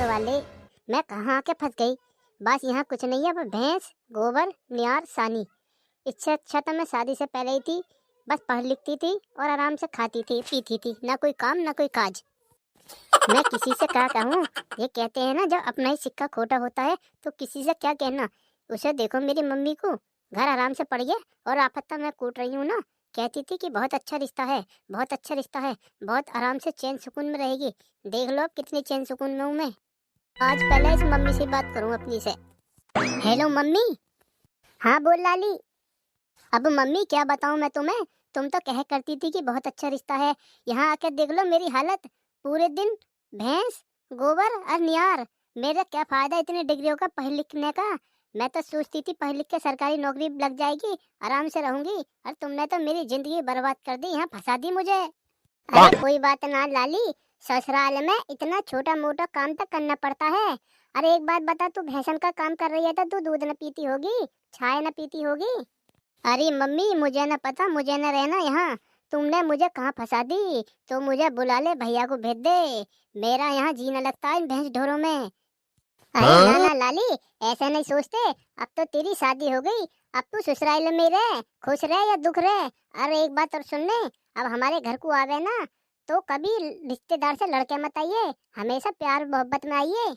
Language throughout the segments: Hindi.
ऊपर वाले, मैं कहाँ आके फंस गई। बस यहाँ कुछ नहीं है पर भैंस, गोबर, नियार, सानी। इससे अच्छा तो मैं शादी से पहले ही थी, बस पढ़ लिखती थी और आराम से खाती थी पीती थी, ना कोई काम ना कोई काज। मैं किसी से क्या कहूँ। ये कहते हैं ना, जब अपना ही सिक्का खोटा होता है तो किसी से क्या कहना। उसे देखो मेरी मम्मी को, घर आराम से पड़ गया और आपत्ता मैं कूट रही हूँ ना। कहती थी कि बहुत अच्छा रिश्ता है, बहुत अच्छा रिश्ता है, बहुत आराम से चैन सुकून में रहेगी। देख लो अब कितनी चैन सुकून में हूँ मैं। आज पहले इस मम्मी से बात करूँ अपनी से। Hello mummy. हाँ बोल लाली। अब मम्मी क्या बताऊँ मैं तुम्हें, तुम तो कह करती थी कि बहुत अच्छा रिश्ता है। यहाँ आकर देख लो मेरी हालत। पूरे दिन भैंस, गोबर और नियार। मेरा क्या फायदा इतनी डिग्रियों का पढ़ लिखने का। मैं तो सोचती थी पढ़ लिख के सरकारी नौकरी लग जाएगी, आराम से रहूंगी, और तुमने तो मेरी जिंदगी बर्बाद कर दी, यहाँ फंसा दी मुझे। अरे कोई बात ना लाली, ससुराल में इतना छोटा मोटा काम तो करना पड़ता है। अरे एक बात बता, तू भैंसन का काम कर रही है तो तू दूध न पीती होगी, चाय न पीती होगी। अरे मम्मी मुझे न पता, मुझे न रहना यहाँ। तुमने मुझे कहाँ फंसा दी, तो मुझे बुला ले, भैया को भेज दे। मेरा यहाँ जीना लगता है इन भैंस ढोरों में। अरे ना ना लाली, ऐसा नहीं सोचते। अब तो तेरी शादी हो गई, अब तू ससुराल में रह, खुश रह या दुख रह। अरे एक बात और सुन ले, अब हमारे घर को आवे ना तो कभी रिश्तेदार से लड़के मत आइए, हमेशा प्यार मोहब्बत में आइए।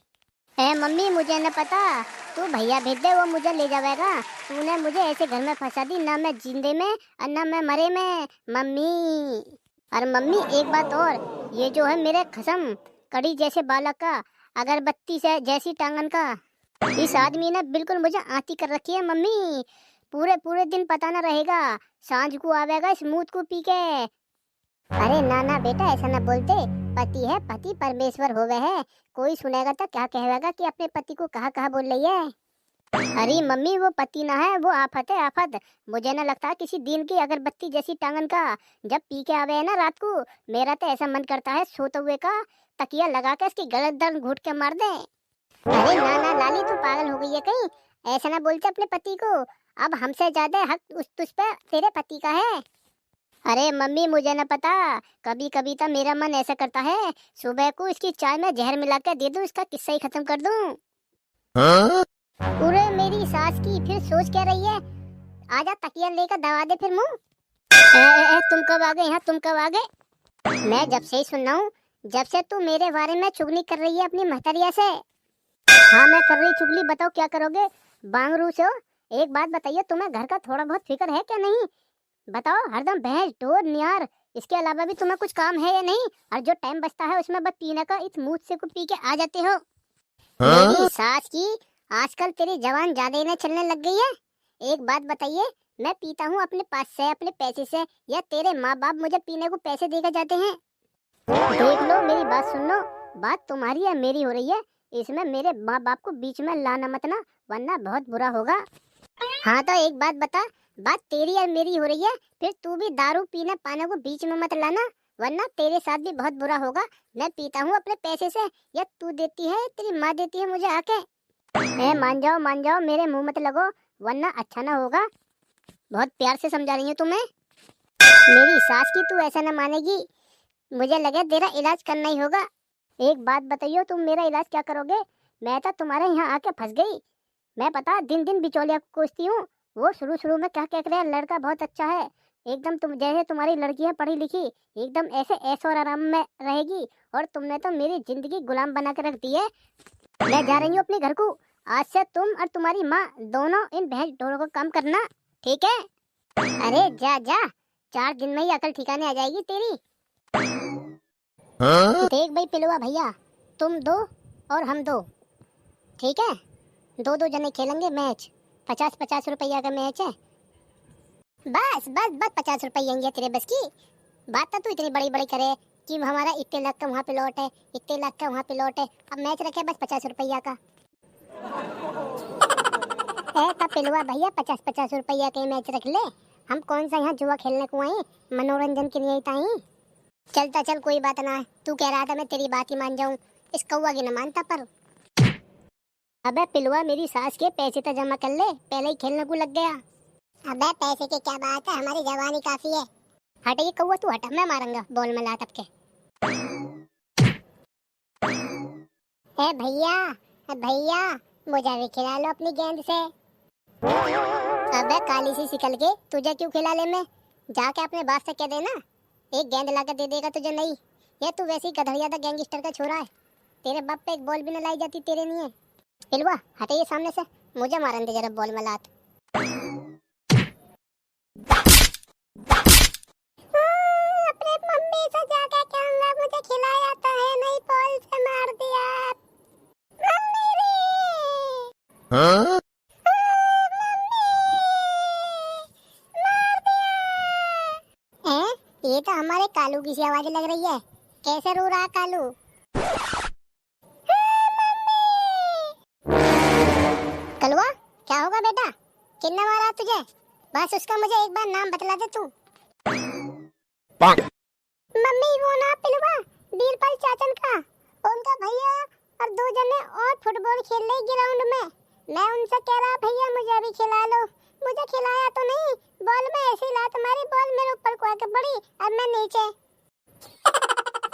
है मम्मी मुझे न पता, तू भैया भेज दे, वो मुझे ले जाएगा। तूने मुझे ऐसे घर में फंसा दी, ना मैं जिंदे में और ना मैं मरे में मम्मी। और मम्मी एक बात और, ये जो है मेरे खसम कड़ी जैसे बालक का, अगरबत्ती से जैसी टांगन का, इस आदमी ने बिल्कुल मुझे आती कर रखी है मम्मी। पूरे पूरे दिन पता न रहेगा, सांझ को आवेगा स्मूथ को पी के। अरे ना ना बेटा, ऐसा ना बोलते। पति है, पति परमेश्वर होवे है। कोई सुनेगा तो क्या कहेगा कि अपने पति को कहाँ कहाँ बोल रही है। अरे मम्मी वो पति ना है, वो आफत है आफत। मुझे ना लगता किसी दिन की अगरबत्ती जैसी टांगन का। जब पी के आवे है ना रात को, मेरा तो ऐसा मन करता है सोते हुए का तकिया लगा के इसकी गर्दन घूट के मार दे। अरे ना ना लाली, तू पागल हो गई है कहीं। ऐसा ना बोलते अपने पति को। अब हमसे ज्यादा हक उस तुझ पे तेरे पति का है। अरे मम्मी मुझे न पता, कभी कभी तो मेरा मन ऐसा करता है सुबह को इसकी चाय में जहर मिला कर दे दूं, इसका किस्सा ही खत्म कर दूं। पूरे मेरी सास की फिर सोच क्या रही है। आजा तकिया लेकर दबा दे फिर मुंह। तुम कब आ गए यहाँ, तुम कब आ गए। मैं जब से ही सुन रहा हूँ, जब से तू मेरे बारे में चुगली कर रही है अपनी महतरिया से। हाँ मैं कर रही चुगली, बताओ क्या करोगे। बांगरू से हो। एक बात बताइए, तुम्हें घर का थोड़ा बहुत फिक्र है क्या नहीं। बताओ, हरदम भैंस ढोर नियार, इसके अलावा भी तुम्हें कुछ काम है या नहीं। और जो टाइम बचता है उसमें बस पीने का इस मुंह से को पी के आ जाते हो। मेरी सास की आजकल तेरी जवान ज्यादा ही न चलने लग गई है। एक बात बताइए, मैं पीता हूँ अपने पास से, अपने पैसे से, या तेरे माँ बाप मुझे पीने को पैसे देकर जाते हैं। देख लो मेरी बात सुन लो, बात तुम्हारी या मेरी हो रही है, इसमें मेरे माँ बाप को बीच में लाना मत ना, वरना बहुत बुरा होगा। हाँ तो एक बात बता, बात तेरी और मेरी हो रही है, फिर तू भी दारू पीने पाने को बीच में मत लाना, वरना तेरे साथ भी बहुत बुरा होगा। मैं पीता हूँ अपने पैसे से, या तू देती है, तेरी माँ देती है मुझे आके। मान जाओ, मेरे मुंह मत लगो, वरना अच्छा ना होगा। बहुत प्यार से समझा रही हूँ तुम्हें। मेरी सास की तू ऐसा ना मानेगी, मुझे लगे तेरा इलाज करना ही होगा। एक बात बताइयो, तुम मेरा इलाज क्या करोगे। मैं तो तुम्हारे यहाँ आके फंस गई। मैं पता दिन दिन बिचौलिया को कोसती हूँ। वो शुरू में क्या कह रहे हैं, लड़का बहुत अच्छा है, एकदम तुम जैसे तुम्हारी लड़की है पढ़ी लिखी, एकदम ऐसे ऐशो और आराम में रहेगी, और तुमने तो मेरी जिंदगी गुलाम बना के रख दी है। मैं जा रही हूँ अपने घर को। आज से तुम और तुम्हारी माँ दोनों इन भैंस ढोरों को कम करना, ठीक है। अरे जा जा, 4 दिन में ही अकल ठिकाने आ जाएगी तेरी। देख भाई पिलुआ भैया, तुम दो और हम दो, ठीक है। दो दो जने खेलेंगे मैच, 50-50 रुपया का मैच है। बस बस बस 50 रुपये तेरे बस की बात। तो तू इतनी बड़ी बड़ी करे कि हमारा इतने लाख का वहाँ पे लौट है, इतने लाख का वहाँ पे लौट है, अब मैच रखे बस 50 रुपया का है। तब पिलुआ भैया 50-50 रुपया के मैच रख ले। हम कौन सा यहाँ जुआ खेलने को आए, मनोरंजन के लिए आई। चलता चल, कोई बात ना है। तू कह रहा था मैं तेरी बात ही मान जाऊँ, इस कौवा की न मानता। पर अबे पिलुआ, मेरी सास के पैसे तो जमा कर ले, पहले ही खेलने को लग गया। अबे पैसे की क्या बात है, हमारी जवानी काफी है। हट ये कौवा, तू हटा, मैं मारूंगा बॉल में ला टपके। ए भैया, भैया मुझे भी खिला लो अपनी गेंद से। अबे काली सी शिकल के, तुझे क्यों खिला ले मैं? जाके अपने बाप से कह देना, एक गेंद लाकर दे देगा तुझे। नहीं, ये तू वैसे ही गधड़िया था, गैंगस्टर का छोरा है। तेरे बाप पे एक बॉल भी न लाई जाती तेरे लिए। हिलवा हटाइए सामने से, मुझे मारन दे जरा बॉल में लात। अपने मम्मी से जाके कहूंगा मुझे खिलाया तो है नहीं, बॉल से मार दिया। मम्मी रे, हाँ? ये तो हमारे कालू की सी आवाज लग रही है। कैसे रो रहा कालू? कलवा, क्या होगा बेटा? किन्ना मारा तुझे? बस उसका मुझे एक बार नाम बतला दे तू। मम्मी वो ना पिलवा, बीरबल चाचन का, उनका भैया और दो जने और फुटबॉल खेल रहे ग्राउंड में। मैं उनसे कह रहा भैया मुझे भी खिला लो। मुझे खिलाया तो नहीं, बॉल में ऐसी लात मारी, बॉल मेरे ऊपर को आके पड़ी और मैं नीचे।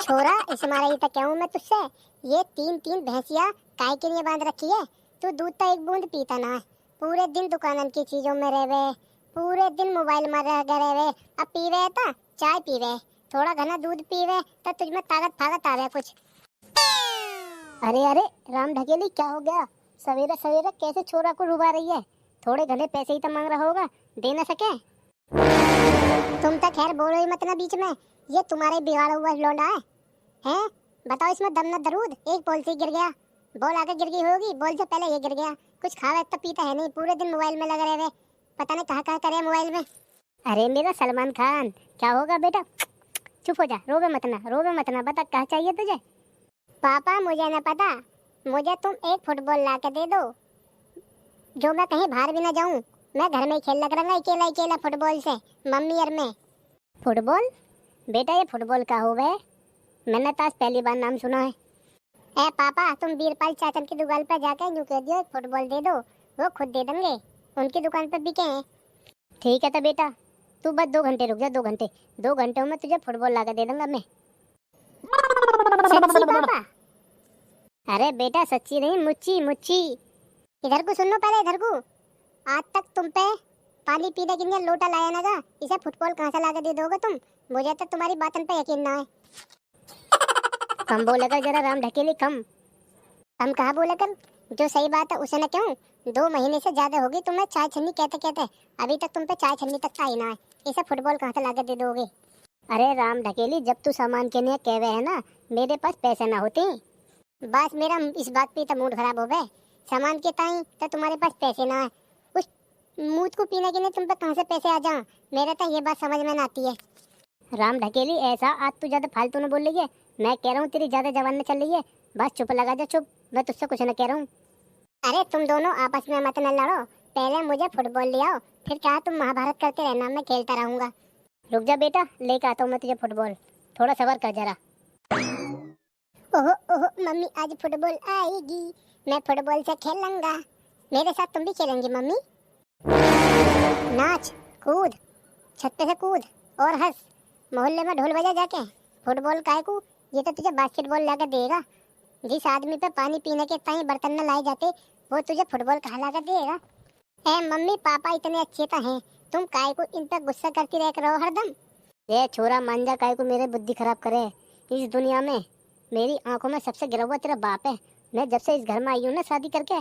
छोरा इस मारा ही तो कहूँ मैं तुझसे, ये तीन तीन भैंसिया काय के लिए बांध रखी है? तू दूध तो एक बूंद पीता ना है, पूरे दिन दुकानन की चीजों में रहे, पूरे दिन मोबाइल में रहे। अब पीवे था चाय पीवे, थोड़ा घना दूध पीवे तो तुझ में ताकत फाकत आवे कुछ। अरे अरे राम ढकेली, क्या हो गया? सवेरे सवेरे कैसे छोरा को रुबा रही है? थोड़े घने पैसे ही तो मांग रहा होगा, दे ना सके? तुम तो खैर बोलो ही मत ना बीच में, ये तुम्हारे बिगाड़ा हुआ लौंडा है। हैं? बताओ इसमें दम न दरूद, एक बॉल से गिर गया। बॉल आगे गिर गई होगी, बॉल से पहले ये गिर गया। कुछ खावे तो पीता है नहीं, पूरे दिन मोबाइल में लगे रहे, पता नहीं कहाँ करे मोबाइल में। अरे मेरा सलमान खान, क्या होगा बेटा? चुप हो जा, रोवे मत ना, बता कहाँ चाहिए तुझे? पापा मुझे न पता, मुझे तुम एक फुटबॉल ला के दे दो, जो मैं कहीं बाहर भी ना जाऊं। मैं घर में ही खेल लग रहा अकेला फुटबॉल से, मम्मी और मैं। फुटबॉल? बेटा ये फुटबॉल का हो गए, मैंने तो आज पहली बार नाम सुना है। ए पापा, तुम बीरपाल चाचन की दुकान पर जाकर यूँ कह दियो एक फुटबॉल दे दो, वो खुद दे देंगे, उनकी दुकान पर बिके हैं। ठीक है तो बेटा, तू बस 2 घंटे रुक जा, 2 घंटे। 2 घंटों में तुझे फुटबॉल ला कर दे दूंगा मैं। सच्ची पापा? अरे बेटा सच्ची नहीं, मुच्ची मुच्ची। इधर को सुनो पहले, इधर को। आज तक तुम पे पानी पीने के लिए लोटा लाया ना था, इसे फुटबॉल कहाँ से ला के दे दोगे तुम? मुझे तो तुम्हारी बातन पे यकीन ना है। कम बोले कर जरा राम ढकेली, कम कहाँ बोले कर? जो सही बात है उसे न क्यों? 2 महीने से ज्यादा होगी तुम्हें चाय छन्नी कहते अभी तक तुम पे चाय छन्नी तक आई ना है, इसे फुटबॉल कहाँ से ला के दे दोगे? अरे राम ढकेली, जब तू सामान के लिए कह रहे है ना, मेरे पास पैसे ना होते। बस मेरा इस बात पे तो मूड खराब हो गए, सामान के ताई तो तुम्हारे पास पैसे ना है, उस मूत को पीने के लिए तुम पे कहाँ से पैसे आ जाऊं? मेरे तो ये बात समझ में ना आती है। राम ढकेली ऐसा आज तू ज्यादा फालतू न बोल रही है, मैं कह रहा हूँ तेरी ज्यादा जवान में चल रही है। बस चुप लगा जा, चुप, मैं तुझसे कुछ न कह रहा हूँ। अरे तुम दोनों आपस में मत न लड़ो, पहले मुझे फुटबॉल ले आओ, फिर क्या तुम महाभारत करते रहना, मैं खेलता रहूंगा। रुक जा बेटा, लेकर आता हूँ मैं तुझे फुटबॉल, थोड़ा सबर कर जरा। ओहो ओहो मम्मी, आज फुटबॉल आएगी, मैं फुटबॉल से खेलूंगा। मेरे साथ तुम भी खेलेंगी मम्मी? नाच कूद, छत पे से कूद और हंस, मोहल्ले में ढोल बजा जाके। फुटबॉल काय को, ये तो तुझे बास्केटबॉल लाकर देगा। जिस आदमी पे पानी पीने के ताई बर्तन न लाए जाते, वो तुझे फुटबॉल कहाँ लाकर देगा? ए मम्मी पापा इतने अच्छे तो हैं, तुम काय को इन पर गुस्सा करती रह रहो हरदम? ये छोरा मान जा, काय को मेरे बुद्धि खराब करे। इस दुनिया में मेरी आंखों में सबसे गिरा हुआ तेरा बाप है। मैं जब से इस घर में आई हूँ ना शादी करके,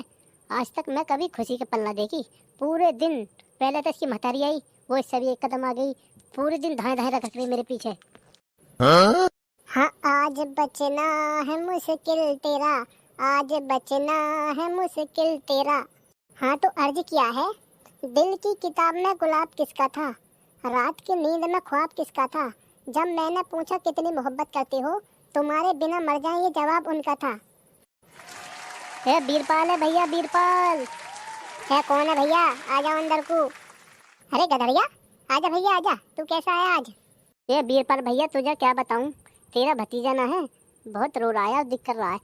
आज तक मैं कभी खुशी के पल ना देखी। पूरे दिन, पहले तो इसकी महतारी आई, वो इससे भी एक कदम आ गई, पूरे दिन धाए धाए रख रही मेरे पीछे। हाँ आज बचना है मुश्किल तेरा, आज बचना है मुश्किल तेरा। हाँ तो अर्ज किया है, दिल की किताब में गुलाब किसका था, रात की नींद में ख्वाब किसका था। जब मैंने पूछा कितनी मोहब्बत करते हो, तुम्हारे बिना मर जाए, ये जवाब उनका था। है बीरपाल है भैया, बीरपाल है। कौन है भैया? आ जाओ अंदर को। अरे गधड़िया, आजा भैया आजा, तू कैसा है आज? ये बीरपाल भैया, तुझे क्या बताऊं, तेरा भतीजा ना है, बहुत रो रहा है और दिख कर रहा है।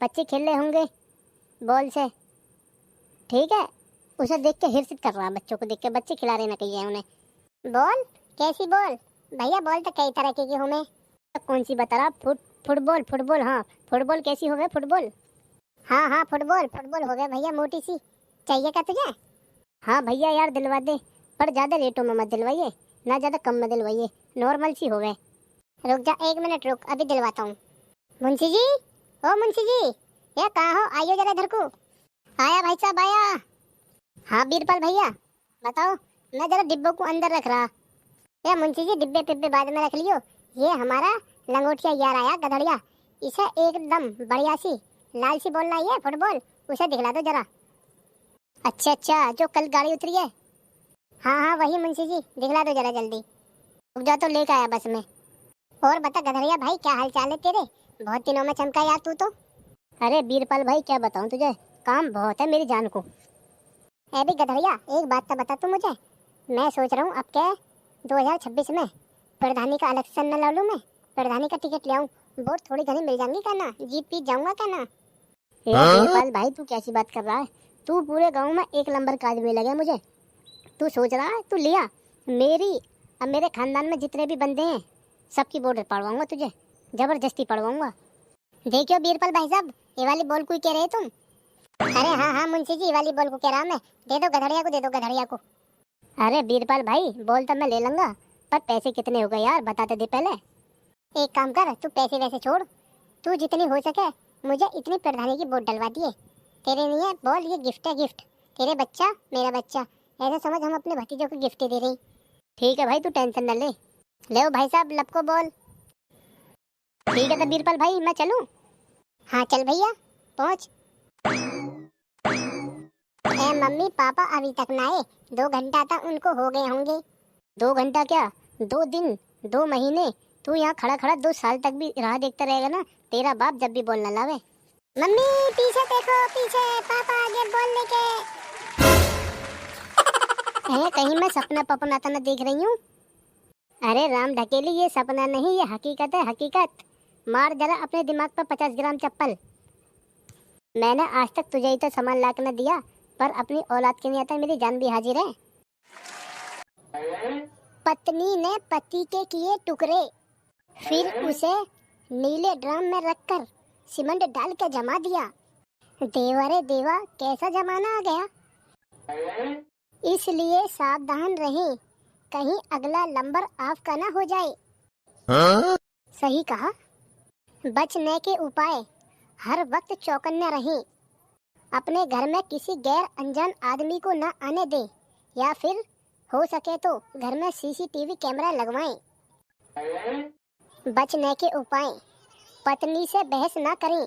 बच्चे खेल रहे होंगे बॉल से, ठीक है, उसे देख के हिर्सित कर रहा है, बच्चों को देख के। बच्चे खिला रहे ना कहीं उन्हें। बॉल? कैसी बॉल भैया? बॉल तो कई तरह की हो में। तो कौन सी बता रहा? फुटबॉल? फुटबॉल हाँ, फुटबॉल कैसी हो गए फुटबॉल? हाँ हाँ, फुटबॉल फुटबॉल हो गया भैया, मोटी सी। चाहिए क्या तुझे? हाँ भैया यार दिलवा दे, पर ज़्यादा रेटों में मत दिलवाइए, ना ज़्यादा कम में दिलवाइए, नॉर्मल सी हो गए। रुक जा 1 मिनट, रुक अभी दिलवाता हूँ। मुंशी जी, ओ मुंशी जी, ये कहाँ हो? आइयो जरा इधर को। आया भाई साहब आया। हाँ बीरबल भैया बताओ, मैं जरा डिब्बों को अंदर रख रहा। ये मुंशी जी डिब्बे पिब्बे बाद में रख लियो। ये हमारा लंगोटिया यार आया गधड़िया, इसे एकदम बढ़िया सी लाल सी बॉल लाई है फुटबॉल, उसे दिखला दो जरा। अच्छा अच्छा, जो कल गाड़ी उतरी है? हाँ हाँ वही मुंशी जी, दिखला दो जरा जल्दी। रुक जा तो लेकर आया बस में। और बता गधड़िया भाई, क्या हाल चाल है तेरे? बहुत दिनों में चमका यार तू तो। अरे बीरबल भाई क्या बताऊं तुझे, काम बहुत है मेरी जान को। ए भी गधड़िया, एक बात तो बता तू मुझे, मैं सोच रहा हूँ अब के 2026 में प्रधानी का इलेक्शन न लड़ लूं मैं, प्रधानी का टिकट ले आऊं, वोट थोड़ी घनी मिल जाएंगी क्या ना, जीत पीत जाऊंगा क्या ना। बीरबल भाई तू कैसी बात कर रहा है, तू पूरे गांव में एक नंबर का आदमी लगे मुझे। तू सोच रहा है तू लिया मेरी, अब मेरे खानदान में जितने भी बंदे हैं सबकी वोट पड़वाऊंगा तुझे, जबरदस्ती पड़वाऊंगा। देखियो बीरबल भाई साहब, ये वाली बॉल कोई कह रहे तुम? अरे हाँ हाँ मुंशी जी, ये वाली बॉल को कह रहा मैं, दे दो गधड़िया को, दे दो गधड़िया को। अरे बीरबल भाई बॉल तो मैं ले लूंगा, पर पैसे कितने हो गए यार बता दे पहले। एक काम कर, तू पैसे वैसे छोड़, तू जितनी हो सके मुझे इतनी प्रधानी की वोट डलवा दिए। तेरे लिए बॉल ये गिफ्ट है, गिफ्ट। तेरे बच्चा मेरा बच्चा, ऐसा समझ हम अपने भतीजों को गिफ्ट दे रही। ठीक है भाई तू टेंशन न ले, ले भाई साहब लपको बॉल। ठीक है तो बीरबल भाई मैं चलूं? हाँ चल भैया पहुँच। मम्मी पापा अभी तक ना आए, 2 घंटा तक उनको हो गए होंगे। 2 घंटा क्या, 2 दिन, 2 महीने, तू यहाँ खड़ा खड़ा 2 साल तक भी राह देखता रहेगा ना, तेरा बाप जब भी बॉल न लावे। मम्मी पीछे देखो, पीछे पापा आगे बॉल लेके। कहीं मैं सपना पपना तो न देख रही हूँ? अरे राम ढकेली, ये सपना नहीं ये हकीकत है, हकीकत। मार जरा अपने दिमाग पर 50 ग्राम चप्पल। मैंने आज तक तुझे ही तो सामान ला के न दिया, पर अपनी औलाद के नहीं आता, मेरी जान भी हाजिर है। पत्नी ने पति के किए टुकड़े, फिर उसे नीले ड्रम में रखकर सीमेंट डाल के जमा दिया। देवा रे देवा, कैसा जमाना आ गया। इसलिए सावधान रहें, कहीं अगला नंबर आपका ना हो जाए। सही कहा। बचने के उपाय, हर वक्त चौकन्ने रहें, अपने घर में किसी गैर अनजान आदमी को न आने दें, या फिर हो सके तो घर में सीसीटीवी कैमरा लगवाएं। बचने के उपाय, पत्नी से बहस ना करें,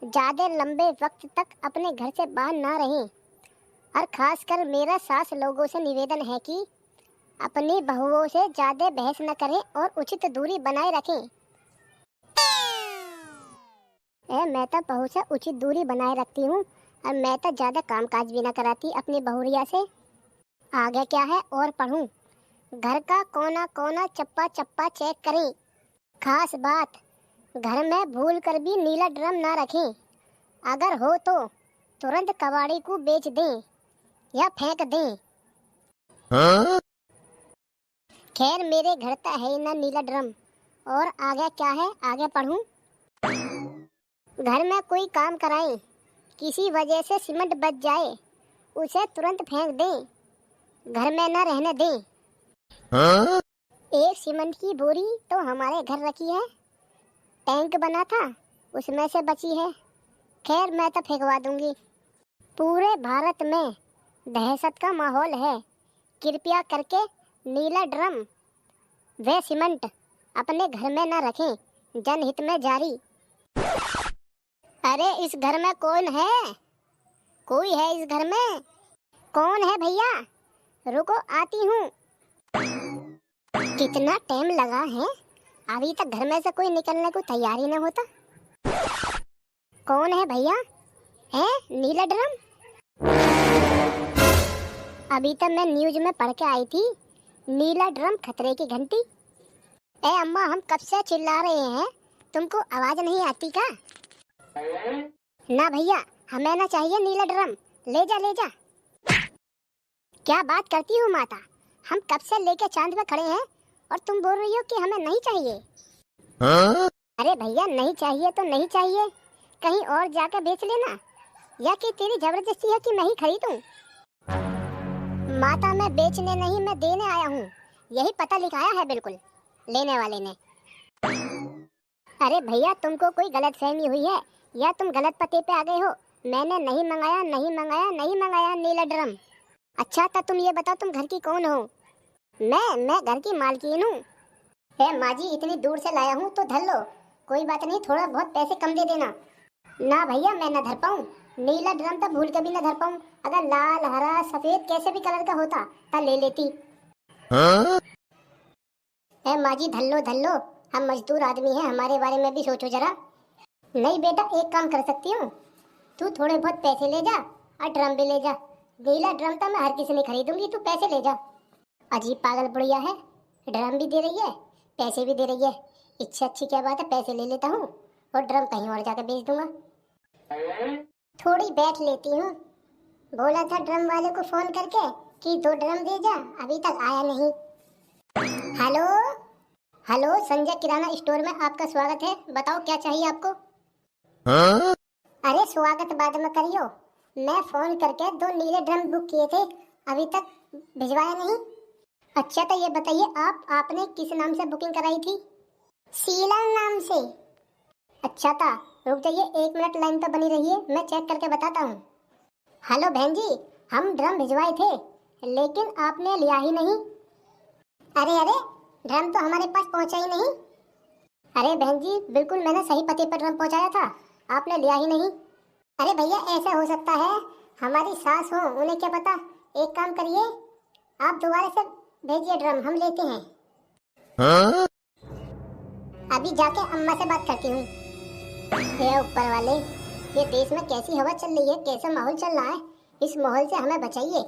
ज़्यादा लंबे वक्त तक अपने घर से बाहर ना रहें, और खासकर मेरा सास लोगों से निवेदन है कि अपनी बहुओं से ज़्यादा बहस न करें और उचित दूरी बनाए रखें। मैं तो बहू से उचित दूरी बनाए रखती हूँ, और मैं तो ज़्यादा कामकाज भी ना कराती अपनी बहुरिया से। आगे क्या है और पढ़ूँ? घर का कोना कोना चप्पा चप्पा चेक करें। खास बात, घर में भूल कर भी नीला ड्रम ना रखें, अगर हो तो तुरंत कबाड़ी को बेच दें या फेंक दें। खैर मेरे घर तो है ना नीला ड्रम। और आगे क्या है, आगे पढ़ूं? घर में कोई काम कराएं, किसी वजह से सीमेंट बच जाए, उसे तुरंत फेंक दें, घर में न रहने दें। एक सीमेंट की बोरी तो हमारे घर रखी है, टैंक बना था उसमें से बची है, खैर मैं तो फेंकवा दूंगी। पूरे भारत में दहशत का माहौल है, कृपया करके नीला ड्रम व सीमेंट अपने घर में न रखें, जनहित में जारी। अरे इस घर में कौन है? कोई है इस घर में? कौन है भैया? रुको आती हूँ। कितना टाइम लगा है, अभी तक घर में से कोई निकलने को तैयार ही न होता। कौन है भैया? है नीला ड्रम? अभी तक मैं न्यूज में पढ़ के आई थी, नीला ड्रम खतरे की घंटी। अम्मा हम कब से चिल्ला रहे हैं, तुमको आवाज नहीं आती क्या? ना भैया, हमें ना चाहिए नीला ड्रम, ले जा ले जा। क्या बात करती हो माता, हम कब से लेके चांद पे खड़े हैं और तुम बोल रही हो कि हमें नहीं चाहिए। अरे भैया नहीं चाहिए तो नहीं चाहिए, कहीं और जाकर बेच लेना, या कि तेरी जबरदस्ती है कि मैं ही खरीदूं? माता, मैं बेचने नहीं, मैं देने आया हूँ। यही पता लिखाया है बिल्कुल लेने वाले ने। अरे भैया, तुमको कोई गलतफहमी हुई है या तुम गलत पते पे आ गए हो। मैंने नहीं मंगाया, नहीं मंगाया, नहीं मंगाया नीला ड्रम। अच्छा था, तुम ये बताओ तुम घर की कौन हो? मैं घर की मालकिन हूँ। है माँ जी, इतनी दूर से लाया हूँ तो धर लो, कोई बात नहीं, थोड़ा बहुत पैसे कम दे देना। ना भैया, मैं ना धर पाऊँ। नीला ड्रम तो भूल के भी ना धर पाऊँ। अगर लाल, हरा, सफेद कैसे भी कलर का होता तो ले लेती। है माँ जी, धर लो, हम मजदूर आदमी हैं, हमारे बारे में भी सोचो जरा। नहीं बेटा, एक काम कर सकती हूँ, तू थोड़े बहुत पैसे ले जा और ड्रम भी ले जा। नीला ड्रम तो मैं हर किसी ने खरीदूंगी, तू पैसे ले जा। अजीब पागल बुढ़िया है, ड्रम भी दे रही है, पैसे भी दे रही है। इससे अच्छी क्या बात है, पैसे ले लेता हूँ और ड्रम कहीं और जाकर बेच दूंगा। थोड़ी बैठ लेती हूँ। बोला था ड्रम वाले को फोन करके कि 2 ड्रम दे जा, अभी तक आया नहीं। हेलो हेलो, संजय किराना स्टोर में आपका स्वागत है, बताओ क्या चाहिए आपको? हाँ? अरे स्वागत बाद में करियो, मैं फोन करके 2 नीले ड्रम बुक किए थे, अभी तक भिजवाया नहीं। अच्छा तो ये बताइए, आपने किस नाम से बुकिंग कराई थी? शीला नाम से। अच्छा था, रुक जाइए 1 मिनट लाइन पर बनी रहिए, मैं चेक करके बताता हूँ। हेलो बहन जी, हम ड्रम भिजवाए थे लेकिन आपने लिया ही नहीं। अरे ड्रम तो हमारे पास पहुंचा ही नहीं। अरे बहन जी, बिल्कुल मैंने सही पते पर ड्रम पहुंचाया था, आपने लिया ही नहीं। अरे भैया, ऐसा हो सकता है, हमारी सास हो, उन्हें क्या पता। एक काम करिए, आप दोबारा से भेजिए ड्रम, हम लेते हैं। हाँ? अभी जाके अम्मा से बात करती हूँ। हे ऊपर वाले, ये देश में कैसी हवा चल रही है, कैसा माहौल चल रहा है, इस माहौल से हमें बचाइए।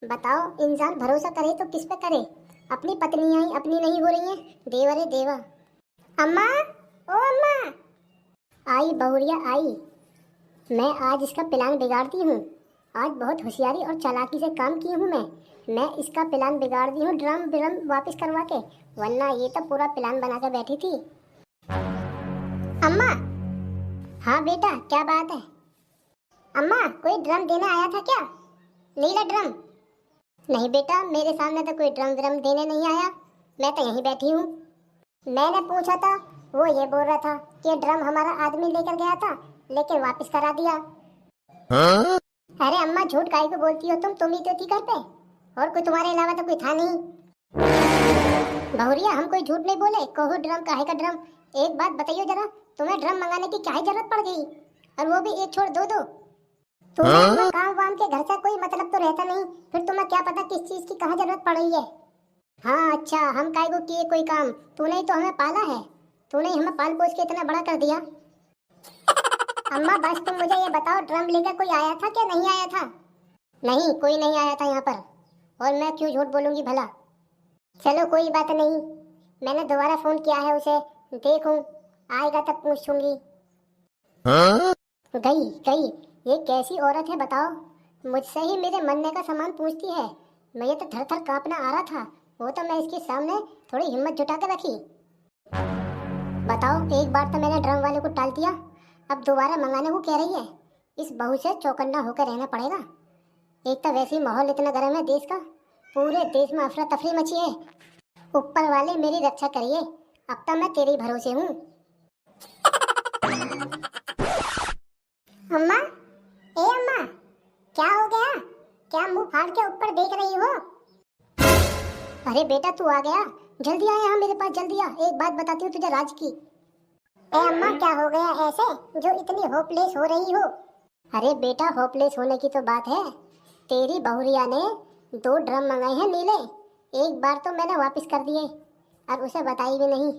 बताओ, इंसान भरोसा करे तो किस पे करे? अपनी पत्नियां ही अपनी नहीं हो रही हैं, देवा रे देवा। अम्मा, ओ अम्मा। आई बहुरिया आई, मैं आज इसका प्लान बिगाड़ती हूँ। आज बहुत होशियारी और चालाकी से काम की हूँ मैं इसका प्लान बिगाड़ दी हूँ ड्रम वापस करवा के, वरना ये तो पूरा प्लान बना के बैठी थी। अम्मा। हाँ बेटा, क्या बात है? अम्मा, कोई ड्रम देने आया था क्या? नीला ड्रम? नहीं बेटा, मेरे सामने तो कोई ड्रम देने नहीं आया, मैं तो यहीं बैठी हूँ। मैंने पूछा था, वो ये बोल रहा था कि ड्रम हमारा आदमी लेकर गया था लेकिन वापस करा दिया। हाँ? अरे अम्मा, झूठ काहे को बोलती हो तुम ही तो थी घर पे, और कोई तुम्हारे अलावा तो कोई था नहीं। बहुरिया, हम कोई झूठ नहीं बोले, कहो ड्रम काहे का ड्रम। एक बात बताइए जरा, तुम्हें ड्रम मंगाने की क्या जरूरत पड़ गई, और वो भी एक छोड़ दो। तुम्हें काम वाम के घर से कोई मतलब तो रहता नहीं, फिर तुम्हें क्या पता किस चीज की कहाँ जरूरत पड़ रही है। हाँ अच्छा, हम काय को किए कोई काम? तूने ही तो हमें पाला है, तूने हमें पाल पोस के इतना बड़ा कर दिया। अम्मा बस तुम मुझे ये बताओ, ड्रम लेकर कोई आया था क्या नहीं आया था? नहीं, कोई नहीं आया था यहाँ पर, और मैं क्यों झूठ बोलूंगी भला। चलो कोई बात नहीं, मैंने दोबारा फोन किया है उसे, देखूं आएगा तब पूछूंगी। गई, ये कैसी औरत है बताओ, मुझसे ही मेरे मरने का सामान पूछती है। मुझे तो थर थर कांपना आ रहा था, वो तो मैं इसके सामने थोड़ी हिम्मत जुटा के रखी। बताओ, एक बार तो मैंने ड्रम वाले को टाल दिया, अब दोबारा मंगाने को कह रही है। इस बहू से चौकन्ना होकर रहना पड़ेगा। एक तो वैसे ही माहौल इतना गर्म है देश का, पूरे देश में अफरा तफरी मची है। ऊपर वाले मेरी रक्षा करिए, अब तो मैं तेरे भरोसे हूँ। अम्मा, ए अम्मा, क्या हो गया? क्या मुंह फाड़ के ऊपर देख रही हो? अरे बेटा, तू आ गया, जल्दी आ यहाँ मेरे पास, जल्दी आ, एक बात बताती हूँ तुझे राज की। ए अम्मा, क्या हो गया ऐसे जो इतनी होपलेस हो रही हो? अरे बेटा, होपलेस होने की तो बात है, तेरी बहुरिया ने 2 ड्रम मंगाए हैं नीले, एक बार तो मैंने वापस कर दिए और उसे बताई भी नहीं।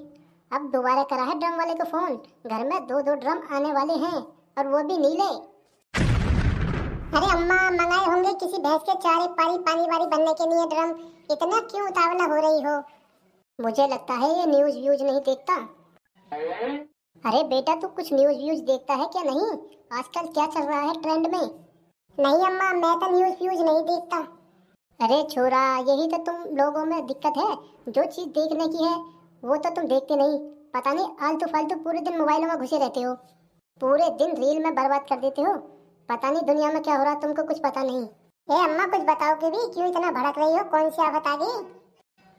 अब दोबारा करा है ड्रम वाले को फोन, घर में 2 ड्रम आने वाले हैं और वो भी नीले। अरे अम्मा, मंगाए होंगे किसी भैंस के चारे पानी वारी बनने के लिए ड्रम, इतना क्यों उतावला हो रही हो? मुझे लगता है ये न्यूज व्यूज नहीं देखता। अरे बेटा, तू कुछ न्यूज व्यूज देखता है क्या नहीं? आजकल क्या चल रहा है ट्रेंड में? नहीं अम्मा, मैं तो न्यूज व्यूज नहीं देखता। अरे छोरा, यही तो तुम लोगों में दिक्कत है, जो चीज देखने की है वो तो तुम देखते नहीं, पता नहीं आलतू फालतू पूरे दिन मोबाइलों में घुसे रहते हो। पूरे दिन रील में बर्बाद कर देते हो। पता नहीं दुनिया में क्या हो रहा, तुमको कुछ पता नहीं। ए अम्मा, कुछ बताओगे भी? क्यों इतना भड़क रही हो? कौन सी आफत आ गई?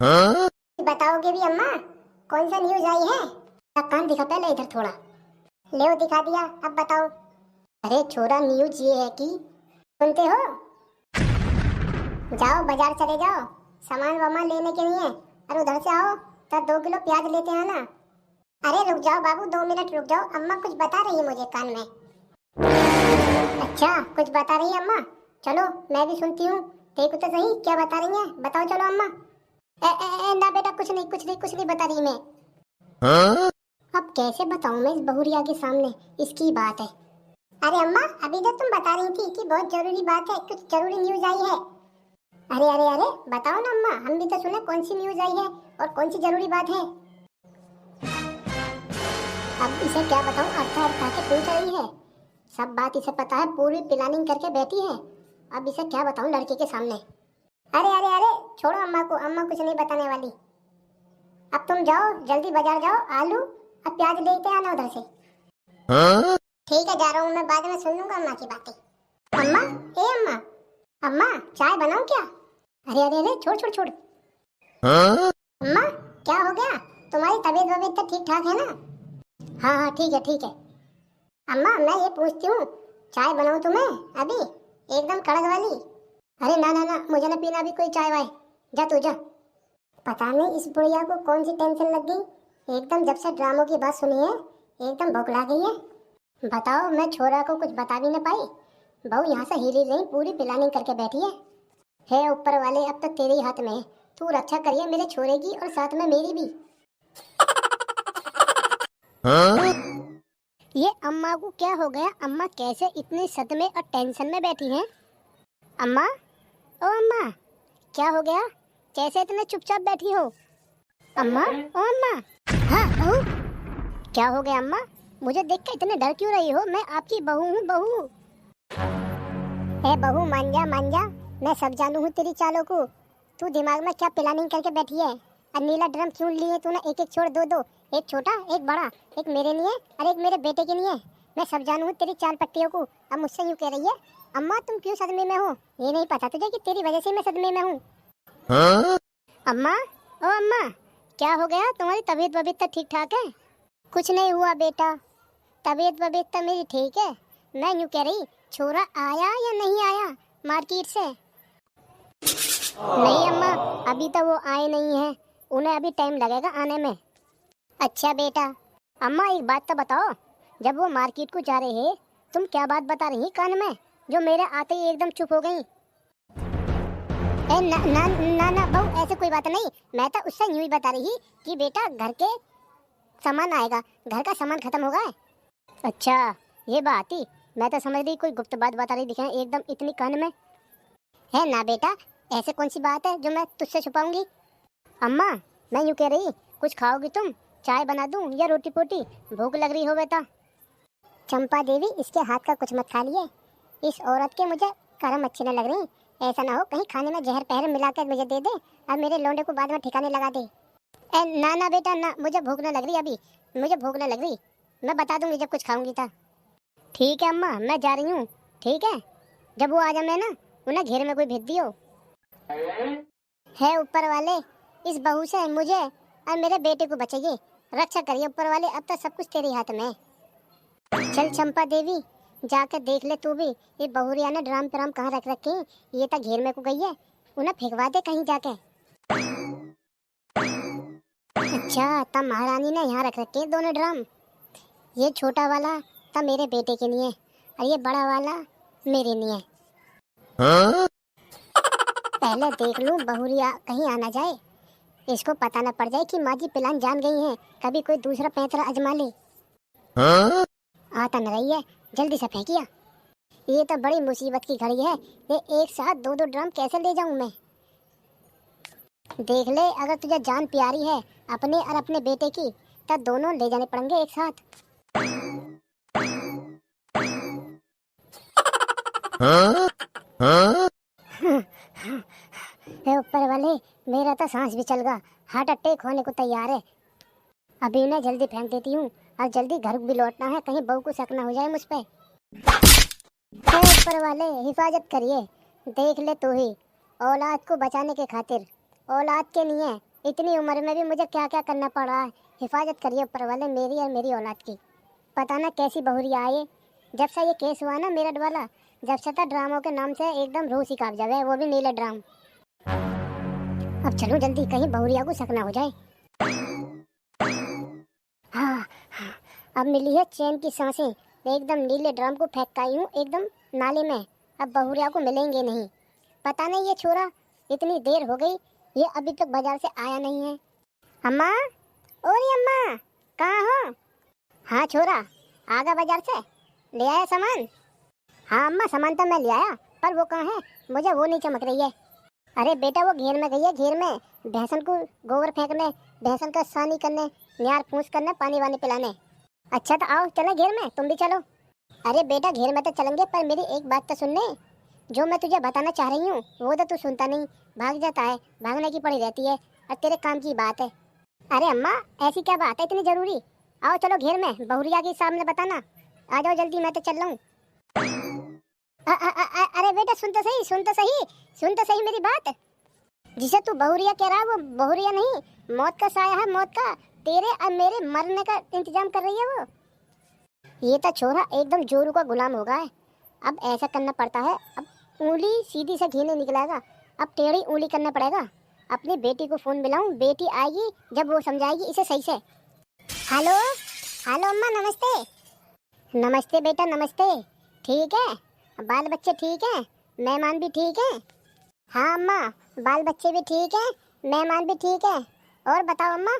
हाँ? बताओगे भी अम्मा? कौन सा न्यूज आई है? कान दिखा पहले इधर थोड़ा। ले दिखा दिया, अब बताओ। अरे छोरा, न्यूज ये है कि, सुनते हो? जाओ बाजार चले जाओ, सामान वामान लेने के लिए। और उधर से आओ तो 2 किलो प्याज लेते हैं ना। अरे रुक जाओ बाबू, 2 मिनट रुक जाओ, अम्मा कुछ बता रही है मुझे कान में। अच्छा, कुछ बता रही है अम्मा? चलो मैं भी सुनती हूँ, देखो तो सही क्या बता रही है। बताओ चलो अम्मा। ना बेटा, कुछ नहीं बता रही मैं। हाँ? अब कैसे बताऊं मैं इस बहुरिया के सामने, इसकी बात है। अरे अम्मा, अभी तो तुम बता रही थी कि बहुत जरूरी बात है, कुछ जरूरी न्यूज आई है। अरे अरे अरे बताओ ना अम्मा, हम भी तो सुने कौन सी न्यूज आई है और कौन सी जरूरी बात है। अब इसे क्या बताऊं, अर्था के पूछ रही है। सब बात इसे पता है, पूरी प्लानिंग करके बैठी है। अब इसे क्या बताऊं लड़के के सामने। अरे अरे अरे छोड़ो अम्मा को, अम्मा कुछ नहीं बताने वाली। अब तुम जाओ, जल्दी बाजार जाओ, आलू और प्याज लेते आना उधर से। हाँ? ठीक है, जा रहा हूँ मैं, बाद में सुन लूंगा अम्मा की बातें। अम्मा, ए अम्मा, अम्मा चाय बनाऊं क्या? अरे अरे अरे छोड़। हाँ? अम्मा क्या हो गया? तुम्हारी तबीयत तो ठीक ठाक है ना? हाँ ठीक है। अम्मा मैं ये पूछती हूँ, चाय बनाऊं तुम्हें अभी, एकदम कड़क वाली? अरे ना, मुझे ना पीना अभी कोई चाय वाय, जा तू जा। पता नहीं इस बुढ़िया को कौन सी टेंशन लग गई, एकदम जब से ड्रामों की बात सुनी है एकदम बौखला गई है। बताओ, मैं छोरा को कुछ बता भी न पाई, बहू यहाँ से हिली नहीं, पूरी प्लानिंग करके बैठी है ऊपर वाले, अब तो तेरे ही हाथ में है, तू रक्षा करिए मेरे छोरे की और साथ में मेरी भी। हाँ? ये अम्मा को क्या हो गया? अम्मा कैसे इतने सदमे और टेंशन में बैठी हैं? अम्मा, ओ अम्मा, क्या हो गया? कैसे इतने चुपचाप बैठी हो? अम्मा, ओ अम्मा। हाँ बहू, क्या हो गया अम्मा? मुझे देख के इतने डर क्यों रही हो? मैं आपकी बहू हूँ, बहू। ए बहू मान जा, मैं सब जानू हूँ तेरी चालों को। तू दिमाग में क्या प्लानिंग करके बैठी है? और नीला ड्रम क्यों लिए तूने? एक छोड़ दो, एक छोटा एक बड़ा, एक मेरे लिए और एक मेरे बेटे के लिए। मैं सब जानू हूँ तेरी चाल पट्टियों को। अब मुझसे यूँ कह रही है अम्मा तुम क्यों सदमे में हो? ये नहीं पता तुझे कि तेरी वजह से मैं सदमे में हूँ? हाँ? अम्मा, ओ अम्मा, क्या हो गया? तुम्हारी तबीयत तो ठीक ठाक है? कुछ नहीं हुआ बेटा, तबीयत तो मेरी ठीक है। मैं यूँ कह रही, छोरा आया या नहीं आया मार्केट से? नहीं अम्मा, अभी तो वो आए नहीं हैं, उन्हें अभी टाइम लगेगा आने में। अच्छा बेटा। अम्मा एक बात तो बताओ, जब वो मार्केट को जा रहे हैं, तुम क्या बात बता रही कान में, जो मेरे आते ही एकदम चुप हो गई? ना बहू, ऐसे कोई बात नहीं, मैं तो उससे यूं ही बता रही कि बेटा घर के सामान आएगा, घर का सामान खत्म होगा। अच्छा ये बात ही, मैं तो समझ रही कोई गुप्त बात बता रही दिखे एकदम इतनी कान में। है ना बेटा, ऐसे कौन सी बात है जो मैं तुझसे छुपाऊंगी? अम्मा मैं यूँ कह रही, कुछ खाओगी तुम? चाय बना दूं या रोटी पोटी? भूख लग रही हो बेटा। चंपा देवी, इसके हाथ का कुछ मत खा लिए, इस औरत के मुझे कर्म अच्छे न लग रही। ऐसा ना हो कहीं खाने में जहर पहर मिलाकर मुझे दे दे और मेरे लौंडे को बाद में ठिकाने लगा दे। ना बेटा ना, मुझे भूख न लग रही, अभी मुझे भूख न लग रही, मैं बता दूंगी जब कुछ खाऊंगी था। ठीक है अम्मा, मैं जा रही हूँ, ठीक है? जब वो आ जाए मैं ना उन्हें घेर में कोई भेज दियो। है ऊपर वाले, इस बहू से मुझे और मेरे बेटे को बचेगी, रक्षा करिए ऊपर वाले, अब तक सब कुछ तेरे हाथ में है। चल चंपा देवी, जाकर देख ले तू भी, ये बहुरिया ने ड्राम प्राम कहाँ रख रखे, ये तो घेर में को गई है, उन्हें फेंकवा दे कहीं जाके। अच्छा, तब महारानी ने यहाँ रख रखे दोनों ड्राम, ये छोटा वाला तब मेरे बेटे के लिए और ये बड़ा वाला मेरे लिए। हाँ? पहले देख लूं बहुरिया कहीं आना जाए, इसको पता न पड़ जाए कि माँ जी प्लान जान गई हैं, कभी कोई दूसरा पैंतरा आजमा ले। हाँ? आता न रही है, जल्दी से फेंकिया। ये तो बड़ी मुसीबत की घड़ी है, ये एक साथ 2-2 ड्रम कैसे ले जाऊं मैं? देख ले, अगर तुझे जान प्यारी है अपने और अपने बेटे की, तब दोनों ले जाने पड़ेंगे एक साथ। हाँ? हाँ? ऊपर वाले, मेरा तो सांस भी चल गया, हार्ट अटैक होने को तैयार है। अभी उन्हें जल्दी फेंक देती हूँ और जल्दी घर भी लौटना है, कहीं बहू को शक ना हो जाए मुझ पे। ऊपर वाले हिफाजत करिए, देख ले तू ही, औलाद को बचाने के खातिर। औलाद के लिए इतनी उम्र में भी मुझे क्या क्या करना पड़ रहा है। हिफाजत करिए ऊपर वाले मेरी और मेरी औलाद की। पता ना कैसी बहुरिया आए। जब से ये केस हुआ ना मेरठ वाला, जब से तो ड्रामों के नाम से एकदम रूह ही कांप जावे, वो भी नीले ड्राम। अब चलो जल्दी, कहीं बहुरिया को शक ना हो जाए। हाँ, अब मिली है चैन की सांसें। एकदम नीले ड्राम को फेंक आई हूँ एकदम नाले में। अब बहुरिया को मिलेंगे नहीं। पता नहीं ये छोरा, इतनी देर हो गई, ये अभी तक बाजार से आया नहीं है। अम्मा, ओरी अम्मा, कहाँ हो? हाँ छोरा, आ गया बाजार से, ले आया सामान? हाँ अम्मा, सामान तो मैं ले आया, पर वो कहाँ है, मुझे वो नहीं चमक रही है। अरे बेटा वो घेर में गई है, घेर में भैंसन को गोबर फेंकने, भैंसन का सानी करने, न्यार फूस करने, पानी वानी पिलाने। अच्छा तो आओ चलो घेर में, तुम भी चलो। अरे बेटा घेर में तो चलेंगे, पर मेरी एक बात तो सुन ले। जो मैं तुझे बताना चाह रही हूँ वो तो तू सुनता नहीं, भाग जाता है, भागने की पड़ी रहती है, और तेरे काम की बात है। अरे अम्मा ऐसी क्या बात है इतनी जरूरी? आओ चलो घेर में, बहुरिया के सामने बताना। आ जाओ जल्दी, मैं तो चल रहा हूँ। अरे बेटा सुन तो सही, सुन तो सही, सुन तो सही मेरी बात। जिसे तू बहुरिया कह रहा है वो बहुरिया नहीं, मौत का साया है, मौत का। तेरे और मेरे मरने का इंतजाम कर रही है वो। ये तो छोरा एकदम जोरू का गुलाम हो गया है। अब ऐसा करना पड़ता है, अब उंगली सीधी से घी नहीं निकलेगा, अब टेढ़ी उंगली करना पड़ेगा। अपनी बेटी को फोन मिलाऊं, बेटी आएगी जब वो समझाएगी इसे सही से। हेलो हेलो अम्मा, नमस्ते। नमस्ते बेटा नमस्ते। ठीक है, बाल बच्चे ठीक है, मेहमान भी ठीक है? हाँ अम्मा, बाल बच्चे भी ठीक है, मेहमान भी ठीक है। और बताओ अम्मा,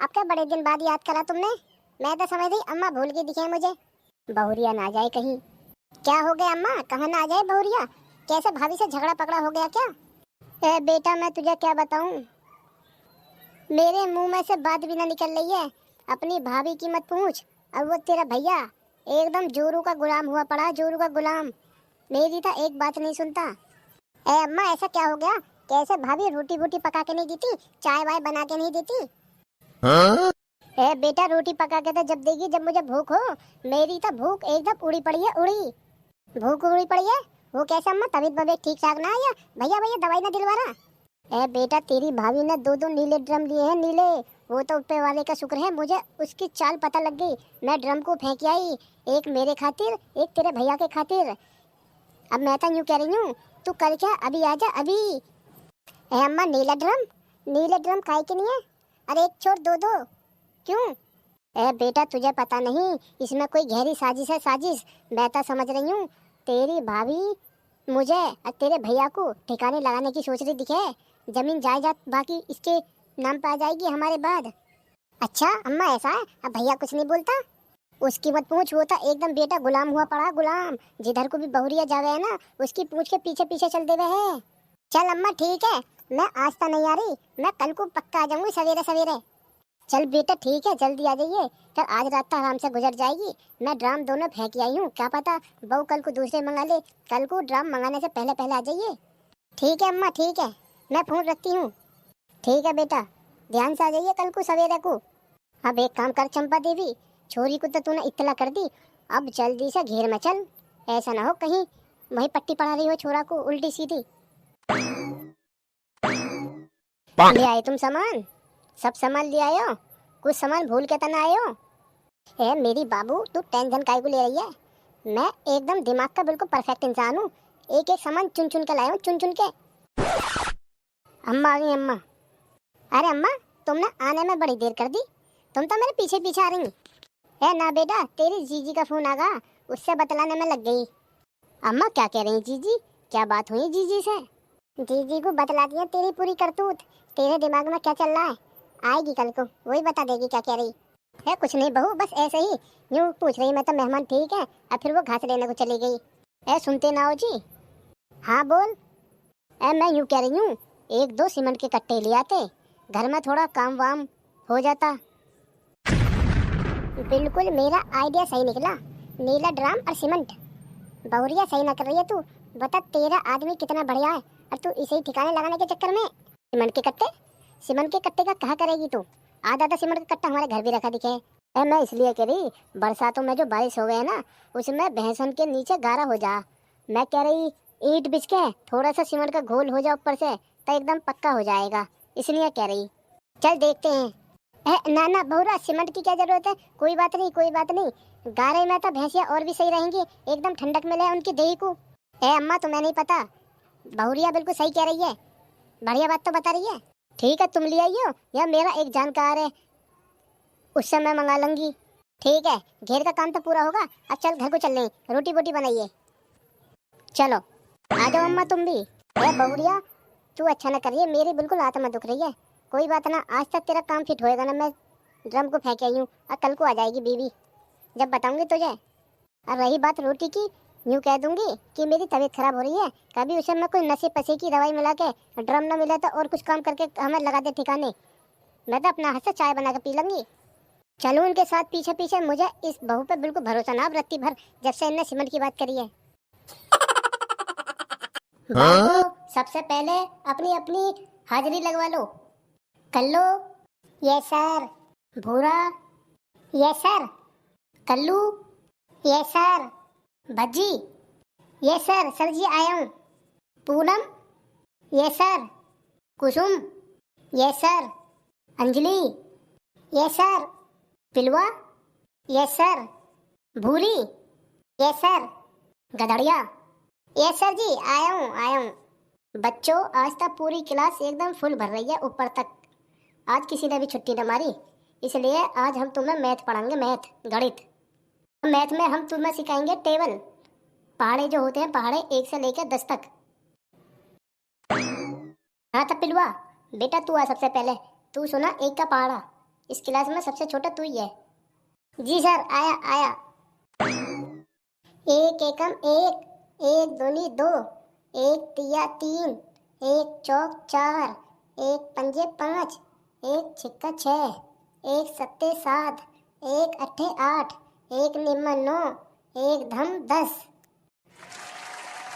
अब क्या बड़े दिन बाद याद करा तुमने? मैं तो समझ रही अम्मा भूल के दिखे मुझे। बहुरिया ना जाए कहीं। क्या हो गया अम्मा, कहाँ ना आ जाए बहुरिया? कैसे भाभी से झगड़ा पकड़ा हो गया क्या? ए बेटा मैं तुझे क्या बताऊं, मेरे मुंह में से बात भी ना निकल रही है। अपनी भाभी की मत पूछ, अब वो तेरा भैया एकदम जोरू का गुलाम हुआ पड़ा, जोरू का गुलाम। मेरी तो एक बात नहीं सुनता। ए अम्मा ऐसा क्या हो गया? कैसे भाभी रोटी वोटी पका के नहीं देती, चाय वाय बना के नहीं देती? हाँ? ए बेटा रोटी पका के तो जब देगी जब मुझे भूख हो। मेरी तो भूख एकदम उड़ी पड़ी है, उड़ी भूख उड़ी पड़ी है। वो कैसे अम्मा, तबीयत बबीयत ठीक ठाक ना आया? भैया भैया दवाई ना दिलवा रहा? ए बेटा तेरी भाभी ने 2-2 नीले ड्रम लिए हैं, नीले। वो तो ऊपर वाले का शुक्र है, मुझे उसकी चाल पता लग गई। मैं ड्रम को फेंक आई, एक मेरे खातिर, एक तेरे भैया के खातिर। अब मैं तो यूँ कह रही हूँ, तू कर क्या, अभी आजा अभी। ए अम्मा नीला ड्रम, नीले ड्रम काहे के नहीं है? अरे एक छोड़ 2-2 क्यों? ए बेटा तुझे पता नहीं, इसमें कोई गहरी साजिश है, साजिश। मैं तो समझ रही हूँ तेरी भाभी मुझे और तेरे भैया को ठिकाने लगाने की सोच रही दिखे। जमीन जायदाद बाकी इसके नाम पे आ जाएगी हमारे बाद। अच्छा अम्मा ऐसा है? अब भैया कुछ नहीं बोलता? उसकी मत पूछ, वो था एकदम बेटा गुलाम हुआ पड़ा, गुलाम। जिधर को भी बहुरिया जावे है ना, उसकी पूछ के पीछे पीछे चल देवे है। चल अम्मा ठीक है, मैं आज तो नहीं आ रही, मैं कल को पक्का आ जाऊंगी सवेरे सवेरे। चल बेटा ठीक है, जल्दी आ जाइए, फिर आज रात तो आराम से गुजर जाएगी। मैं ड्राम दोनों फेंक आई हूँ, क्या पता बहू कल को दूसरे मंगा ले। कल को ड्राम मंगाने से पहले पहले आ जाइए। ठीक है अम्मा ठीक है, मैं फोन रखती हूँ। ठीक है बेटा, ध्यान से आ जाइए कल को सवेरे को। अब एक काम कर चंपा देवी, छोरी को तो तूने इत्तला कर दी, अब जल्दी से घेर में चल। ऐसा ना हो कहीं वही पट्टी पड़ा रही हो छोरा को उल्टी सीधी। ले आए तुम सामान? सब सामान ले आयो? कुछ सामान भूल के तो ना आयो? ए मेरी बाबू तू टेंशन काहे को ले रही है? मैं एकदम दिमाग का बिल्कुल परफेक्ट इंसान हूँ, एक एक सामान चुन चुन के लाया हूँ, चुन चुन के। अम्मा आ गई अम्मा। अरे अम्मा तुमने आने में बड़ी देर कर दी, तुम तो मेरे पीछे पीछे आ रही। ए ना बेटा, तेरी जीजी का फोन आ गया, उससे बतलाने में लग गई। अम्मा क्या कह रही जीजी, क्या बात हुई जीजी से? जीजी को बतला दिया तेरी पूरी करतूत, तेरे दिमाग में क्या चल रहा है। आएगी कल को, वही बता देगी क्या कह रही है। कुछ नहीं बहू, बस ऐसे ही यूँ पूछ रही मैं तो मेहमान ठीक है, और फिर वो घास लेने को चली गई। ए सुनते ना हो जी? हाँ बोल। ए मैं यूँ कह रही हूँ 1-2 सीमेंट के कट्टे ले आते, घर में थोड़ा काम वाम हो जाता। बिल्कुल मेरा आइडिया सही निकला, नीला ड्राम और सीमेंट। बहुरिया सही ना कर रही है तू, बता तेरा आदमी कितना बढ़िया है, और तू इसे ही ठिकाने लगाने के चक्कर में सीमेंट के कट्टे का कहा करेगी तू? आधा सीमेंट का कट्टा हमारे घर भी रखा दिखे है, मैं इसलिए कह रही, बरसातों में जो बारिश हो गए ना, उसमें भैंसन के नीचे गारा हो जा। मैं कह रही ईंट बिछ के थोड़ा सा सीमेंट का घोल हो जा ऊपर से, तो एकदम पक्का हो जाएगा, इसलिए कह रही। चल देखते हैं। ना ना बहुरा, सीमेंट की क्या जरूरत है, कोई बात नहीं कोई बात नहीं। गारे में तो भैंसिया और भी सही रहेंगी, एकदम ठंडक मिले उनकी देही को। अम्मा तुम्हें नहीं पता, बहुरिया बिल्कुल सही कह रही है, बढ़िया बात तो बता रही है। ठीक है तुम ले आइयो, या मेरा एक जानकार है, उससे मैं मंगा लूंगी। ठीक है, घेर का काम तो पूरा होगा। अब चल घर को चल रही, रोटी बोटी बनाइए। चलो आ जाओ अम्मा तुम भी। बहुरिया तू अच्छा ना करिए, मेरी बिल्कुल आत्मा दुख रही है। कोई बात ना, आज तक तेरा काम फिट होएगा ना, मैं ड्रम को फेंक आई हूँ, और कल को आ जाएगी बीवी, जब बताऊंगी तुझे। और रही बात रोटी की, यूँ कह दूंगी कि मेरी तबीयत खराब हो रही है, कभी उसे मैं कोई नशे पसे की दवाई मिला के ड्रम ना मिला तो और कुछ काम करके हमें लगा दे ठिकाने, मैं तो अपना हाथ से चाय बना के पी लूंगी। चलूं उनके साथ पीछे पीछे, मुझे इस बहू पे बिल्कुल भरोसा ना रत्ती भर, जब से इनने सीमेंट की बात करी है। हाँ? सबसे पहले अपनी अपनी हाजिरी लगवा लो। Kallu yes sir. Bhura yes sir. Kallu yes sir. Bhajji yes sir, sir ji आया हूँ। Poonam yes sir. Kusum yes sir. Anjali yes sir. Pilwa yes sir. Bhuri yes sir. Gadhadiya yes sir ji, आया हूँ। बच्चों आज तक पूरी क्लास एकदम फुल भर रही है ऊपर तक, आज किसी ने भी छुट्टी न मारी, इसलिए आज हम तुम्हें मैथ पढ़ाएंगे, मैथ गणित। मैथ में हम तुम्हें सिखाएंगे टेबल, पहाड़े जो होते हैं, पहाड़े 1 से लेकर 10 तक। हाँ तब पिलवा बेटा तू आ सबसे पहले, तू सुना 1 का पहाड़ा, इस क्लास में सबसे छोटा तू ही है। जी सर, आया आया। 1 एकम 1, 1 दूनी 2, 1 तिया 3, 1 चौक 4, 1 पंजे 5, 1 छिक्का 6, 1 सत्ते 7, 1 अट्ठे 8, 1 निम्मा 9, 1 धम 10।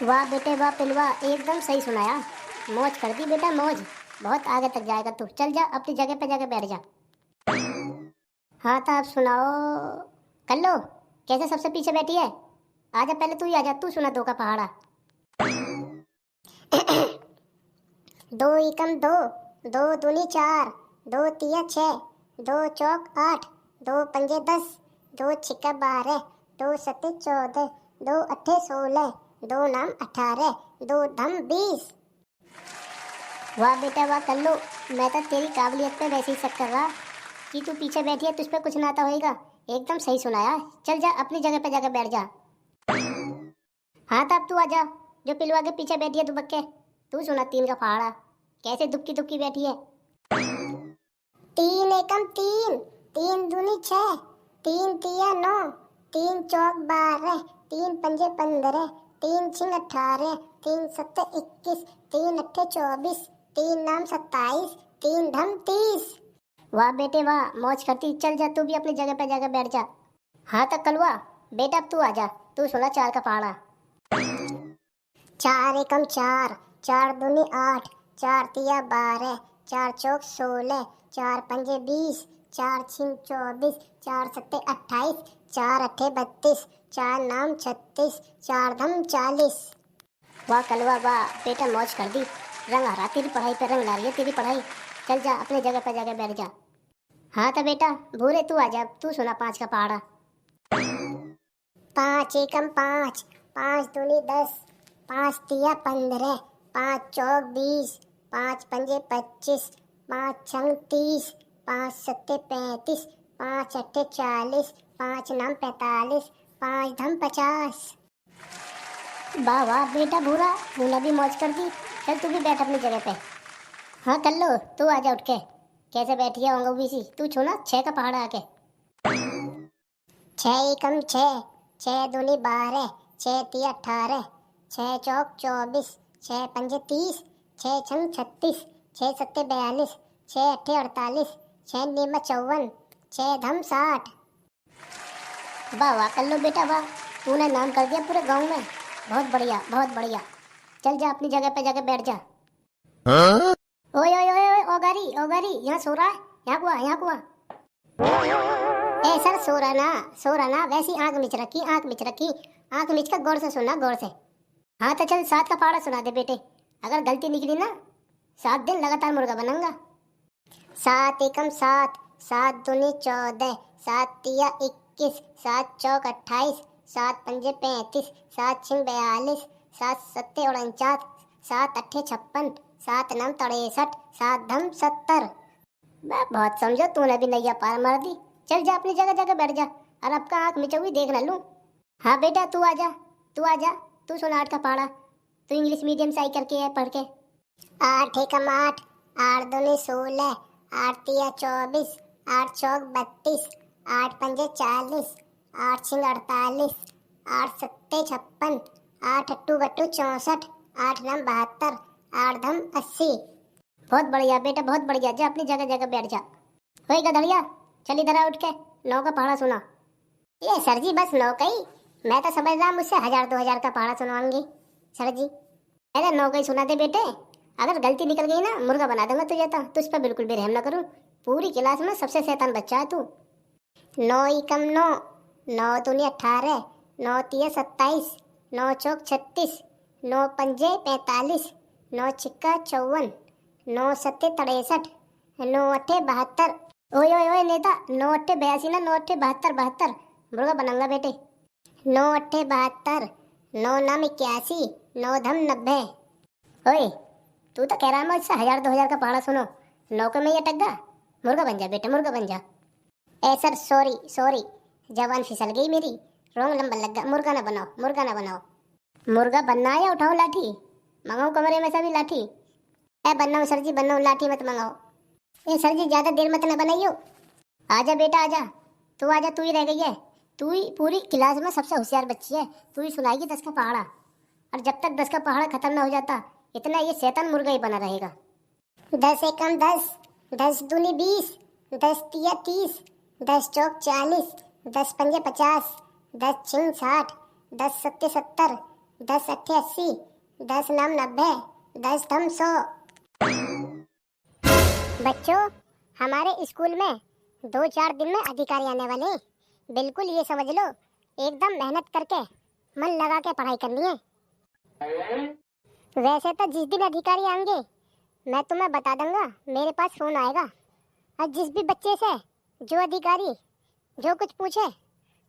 वाह बेटे वाह पिलवा, एकदम सही सुनाया, मौज कर दी बेटा मौज, बहुत आगे तक जाएगा तू। चल जा अपनी जगह पे जाकर बैठ जा। हाँ तो आप सुनाओ। कर लो, कैसे सबसे पीछे बैठी है, आजा पहले तू ही आजा, तू सुना 2 का पहाड़ा। 2 एकम 2, 2 दूनी 4, 2 तिया 6, 2 चौक 8, 2 पंजे 10, 2 छिक्का 12, 2 सत्ते 14, 2 अट्ठे 16, 2 नाम 18, 2 धम 20। वाह बेटा वाह कल्लू, मैं तो तेरी काबिलियत पे वैसे ही शक कर रहा कि तू पीछे बैठी है, तुझ पे कुछ ना आता होएगा, एकदम सही सुनाया। चल जा अपनी जगह पे जाकर बैठ जा। हाँ तब तू आजा, जो पिलवा के पीछे बैठी है दुबक्के, तू सुना 3 का पहाड़ा, कैसे दुबकी दुबकी बैठी है। 3 एकम 3, 3 दूनी 6, 3 तिया 9, 3 चौक 12, 3 पंजे 15, 3 छिंग 18, 3 सत्ते 21, 3 अट्ठे 24, 3 नाम 27, 3 धम 30। वाह बेटे वाह, मौज करती। चल जा तू भी अपनी जगह पे जाकर बैठ जा। हाँ तक कलवा बेटा अब तू आजा, तू सुना 4 का पहाड़ा। 4 एकम 4, 4 दूनी 8, 4 तिया 12, 4 चौक 16, 4 पंजे 20, 4 छिंग 24, 4 सत्ते 28, 4 अट्ठे 32, 4 नाम 36, 4 धम 40। वाह कलवा वाह बेटा, मौज कर दी, रंग आ रहा तेरी पढ़ाई पे, रंग ला रही है तेरी पढ़ाई। चल जा अपने जगह पे जाकर बैठ जा। हाँ तो बेटा भूरे तू आजा, तू सुना 5 का पहाड़ा। 5 एकम 5, 5 दूनी 10, 5 तिया 15, 5 चौक 20, 5 पंजे 25, 5 छंग 30, 5 सत्ते 35, 5 अट्ठे 40, 5 नाम 45, 5 धम 50। वाह वाह बेटा भूरा, तूने भी मौज कर दी। चल तू भी बैठ अपनी जगह पे। हाँ कर लो, तू आजा उठ के, कैसे बैठी है होंगे सी, तू छू ना 6 का पहाड़ा आके। 6 एकम 6, 6 दूनी 12, 6 तिया 18, 6 चौक 24, 6 पंजे 30, 6 छंग 36, 6 सत्ते 42, 6 अट्ठे 48, 6 नीमा 54, 6 धम 60। वाह वाह कर लो बेटा वाह, तूने नाम कर दिया पूरे गांव में, बहुत बढ़िया बहुत बढ़िया। चल जा अपनी जगह पे जाके बैठ जा। हाँ? ओए ओए ओए ओए ओगारी ओगारी, यहाँ सो रहा है, यहाँ कुआ यहाँ कुआ। ए सर, सो रहा ना, वैसी आंख मिच रखी, आंख मिच कर गौर से सुनना, गौर से। हाँ तो चल 7 का पहाड़ा सुना दे बेटे। अगर गलती निकली ना 7 दिन लगातार मुर्गा बनूंगा। 7 एकम 7, 7 दूनी 14, 7 तिया 21, 7 चौक 28, 7 पंजे 35, 7 छिंग 42, 7 सत्ते 49, 7 अट्ठे 56, 7 नम 63, 7 धम 70। मैं बहुत समझो, तूने भी नैया पार मार दी। चल जा अपनी जगह जगह बैठ जा, और अब का आंख मिचोगी देख न लूं। हाँ बेटा तू आ जा, तू सुना 8 का पहाड़ा। तू इंग्लिश मीडियम से आई करके है पढ़ के। 8 एकम 8, 8 दूनी 16, 8 तिया 24, 8 चौक 32, 8 पंजे 40, 8 छिंग 48, 8 सत्ते 56, 8 अट्टू बट्टू 64, 8 नम 72, 8 धम 80। बहुत बढ़िया बेटा, बहुत बढ़िया। जा अपनी जगह जगह बैठ जा। वही गधड़िया, चल इधर आ उठ के 9 का पहाड़ा सुना। ये सर जी बस 9 का ही? मैं तो समझ रहा मुझसे 1000-2000 का पहाड़ा सुनवाएंगे सर जी। अरे 9 का ही सुना दे बेटे। अगर गलती निकल गई ना मुर्गा बना दूंगा तुझे, तो तुझ पर बिल्कुल भी रहम ना करूं। पूरी क्लास में सबसे शैतान बच्चा है तू। 9 एकम 9, 9 दूनी 18, 9 तिया 27, 9 चौक 36, 9 पंजे 45, 9 छिक्का 54, 9 सत्ते 63, 9 अट्ठे 72। ओए ओए ओए नेता, 9 अट्ठे 82 ना, 9 अट्ठे 72 मुर्गा बनाऊंगा बेटे। 9 अट्ठे 72, 9 नम 81, 9 धम 90। ओए तू तो कह रहा है मुझसे 1000-2000 का पहाड़ा सुनो, 9 का मैं ये टक गया। मुर्गा बन जा बेटे, मुर्गा बन जा। ए सर सॉरी, जवान फिसल गई मेरी, रॉन्ग नंबर लग गया। मुर्गा ना बनाओ। मुर्गा बनना है या उठाओ लाठी? मंगाओ कमरे में सभी लाठी? ए बनना सर जी, बनना, लाठी मत मंगाओ। ए सर जी ज्यादा देर मत ना बनाइयो। आजा बेटा आजा, तू ही रह गई है। तू ही पूरी क्लास में सबसे होशियार बच्ची है। तू ही सुनाएगी 10 का पहाड़ा, और जब तक 10 का पहाड़ा खत्म ना हो जाता इतना ये शैतान मुर्गा ही बना रहेगा। 10 एकम 10, 10 दूनी 20, 10 तिया 30, 10 चौक 40, 10 पंजे 50, 10 छिंग 60, 10 सत्ते 70, 10 अट्ठे 80, 10 नम 90, 10 धम 100। बच्चों हमारे स्कूल में 2-4 दिन में अधिकारी आने वाले हैं। बिल्कुल ये समझ लो, एकदम मेहनत करके मन लगा के पढ़ाई करनी है। वैसे तो जिस दिन अधिकारी आएंगे मैं तुम्हें बता दूंगा, मेरे पास फोन आएगा, और जिस भी बच्चे से जो अधिकारी जो कुछ पूछे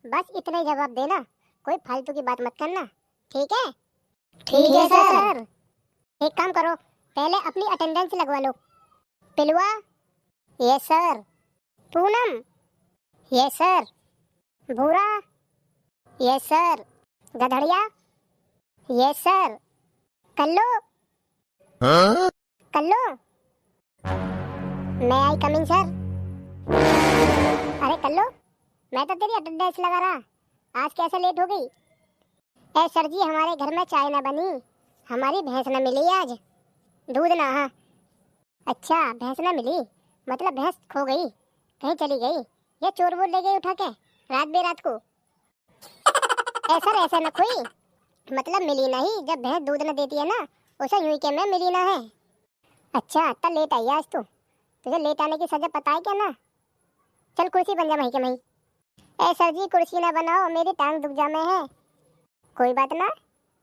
बस इतना ही जवाब देना, कोई फालतू की बात मत करना, ठीक है? ठीक है सर। एक काम करो, पहले अपनी अटेंडेंस लगवा लो। Pilwa, yes sir. Poonam, yes sir. Bhura, yes sir. Gadhadiya, yes sir. Kallu, Kallu, मैं आई कमिंग सर। अरे कल्लू, मैं तो तेरी अटेंडेंस लगा रहा, आज कैसे लेट हो गई? ए सर जी हमारे घर में चाय ना बनी, हमारी भैंस ना मिली आज, दूध ना। हाँ अच्छा, भैंस ना मिली मतलब भैंस खो गई, कहीं चली गई, ये चोर वोर ले गई उठा के रात बेरात को। ए सर ऐसे ना खोई, मतलब मिली नहीं, जब भैंस दूध न देती है ना उसे यूं ही के में मिली ना है। अच्छा तो लेट आई आज तू, तुझे लेट आने की सजा पता है क्या ना? चल कुर्सी बन जा वहीं के वहीं। ए सर जी कुर्सी ना बनाओ, मेरी टांग दुख जामे है। कोई बात ना,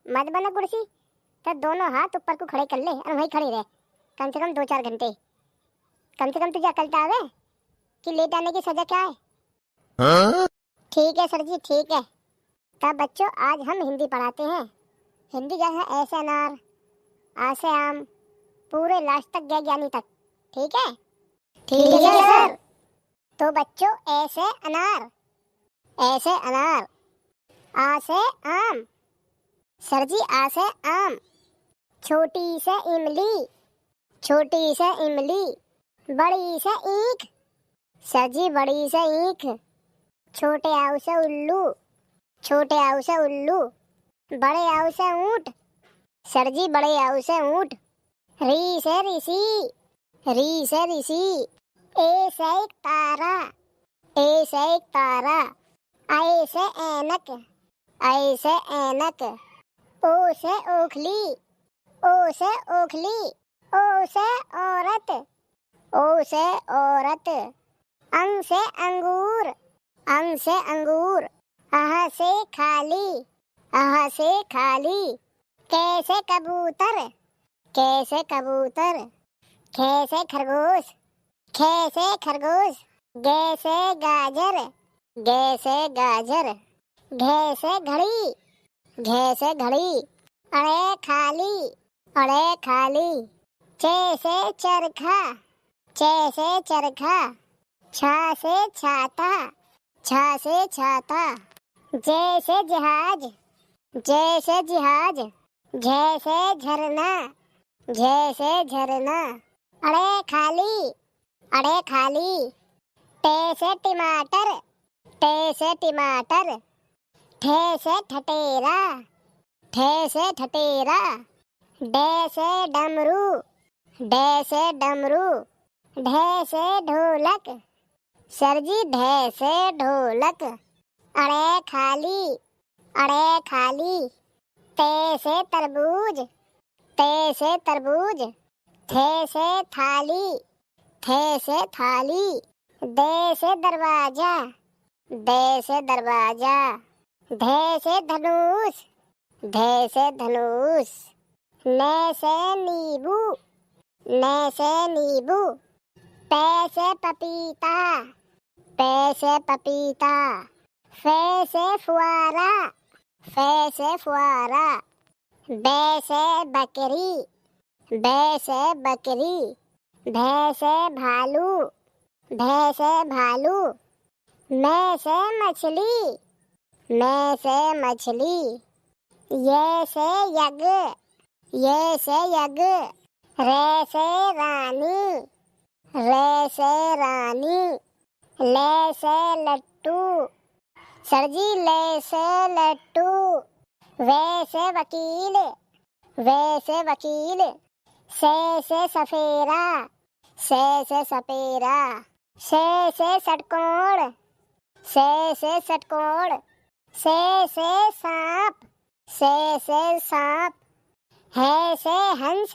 मत बना कुर्सी, तो दोनों हाथ ऊपर को खड़े कर ले और वहीं खड़ी रह कम से कम 2-4 घंटे। कम से कम तुझे अकल तो आवे कि लेट आने की सजा क्या है। हाँ? ठीक है सर जी ठीक है। तब बच्चों आज हम हिंदी पढ़ाते हैं। हिंदी जैसा ऐसे अनार, आसे आम, पूरे लास्ट तक गए ज्ञानी तक, ठीक है? ठीक है सर। तो बच्चों ऐसे अनार, ऐसे अनार, आसे आम, सर जी आसे आम। छोटी से इमली, छोटी से इमली, बड़ी से ईख, सर जी बड़ी से ईख। छोटे आऊ से उल्लू, छोटे आऊ से उल्लू। बड़े आऊ से ऊंट, सर जी बड़े आऊ से ऊंट। री से ऋषि, री से ऋषि। ए से एक तारा, ए से एक तारा। आई से ऐनक, आई से ऐनक। ओ से ओखली, ओ से ओखली। ओ से औरत, ओ से औरत। अंग से अंगूर, अंग से अंगूर, अह से खाली, अह से खाली। कैसे कबूतर, कैसे कबूतर। खे से खरगोश, खे से खरगोश। गे से गाजर, गे से गाजर। घे से घड़ी, घे से घड़ी। अड़े खाली, अड़े खाली। चे से चरखा, चे से चरखा। छा से छाता, छा से छाता। जे से जहाज, जे से जहाज। झे से झरना, झे से झरना। अड़े खाली, अड़े खाली। टे से टमाटर, टे से टमाटर। ठे से ठटेरा, ठे से ठटेरा। डे से डमरू, डे से डमरू। ढे से ढोलक, सर जी ढे से ढोलक। अड़े खाली, अड़े खाली। ते से तरबूज, ते से तरबूज। थे से थाली, थे से थाली। दे से दरवाजा, दे से दरवाजा। धे से धनुष, धे से धनुष। ने से नींबू, ने से नींबू। पे से पपीता, पे से पपीता। फे से फुआरा, फे से फुआरा। बे से बकरी, बे से बकरी। भे से भालू, भे से भालू। मैं से मछली, मैं से मछली। ये से यज्ञ, ये से यज्ञ। रे से रानी, रे से रानी। ले से लट्टू, सर जी ले से लट्टू। वे से वकील, वे से वकील। से सफेरा, से सपेरा। से षटकोण, से षटकोण। से सांप, से सांप। है से हंस,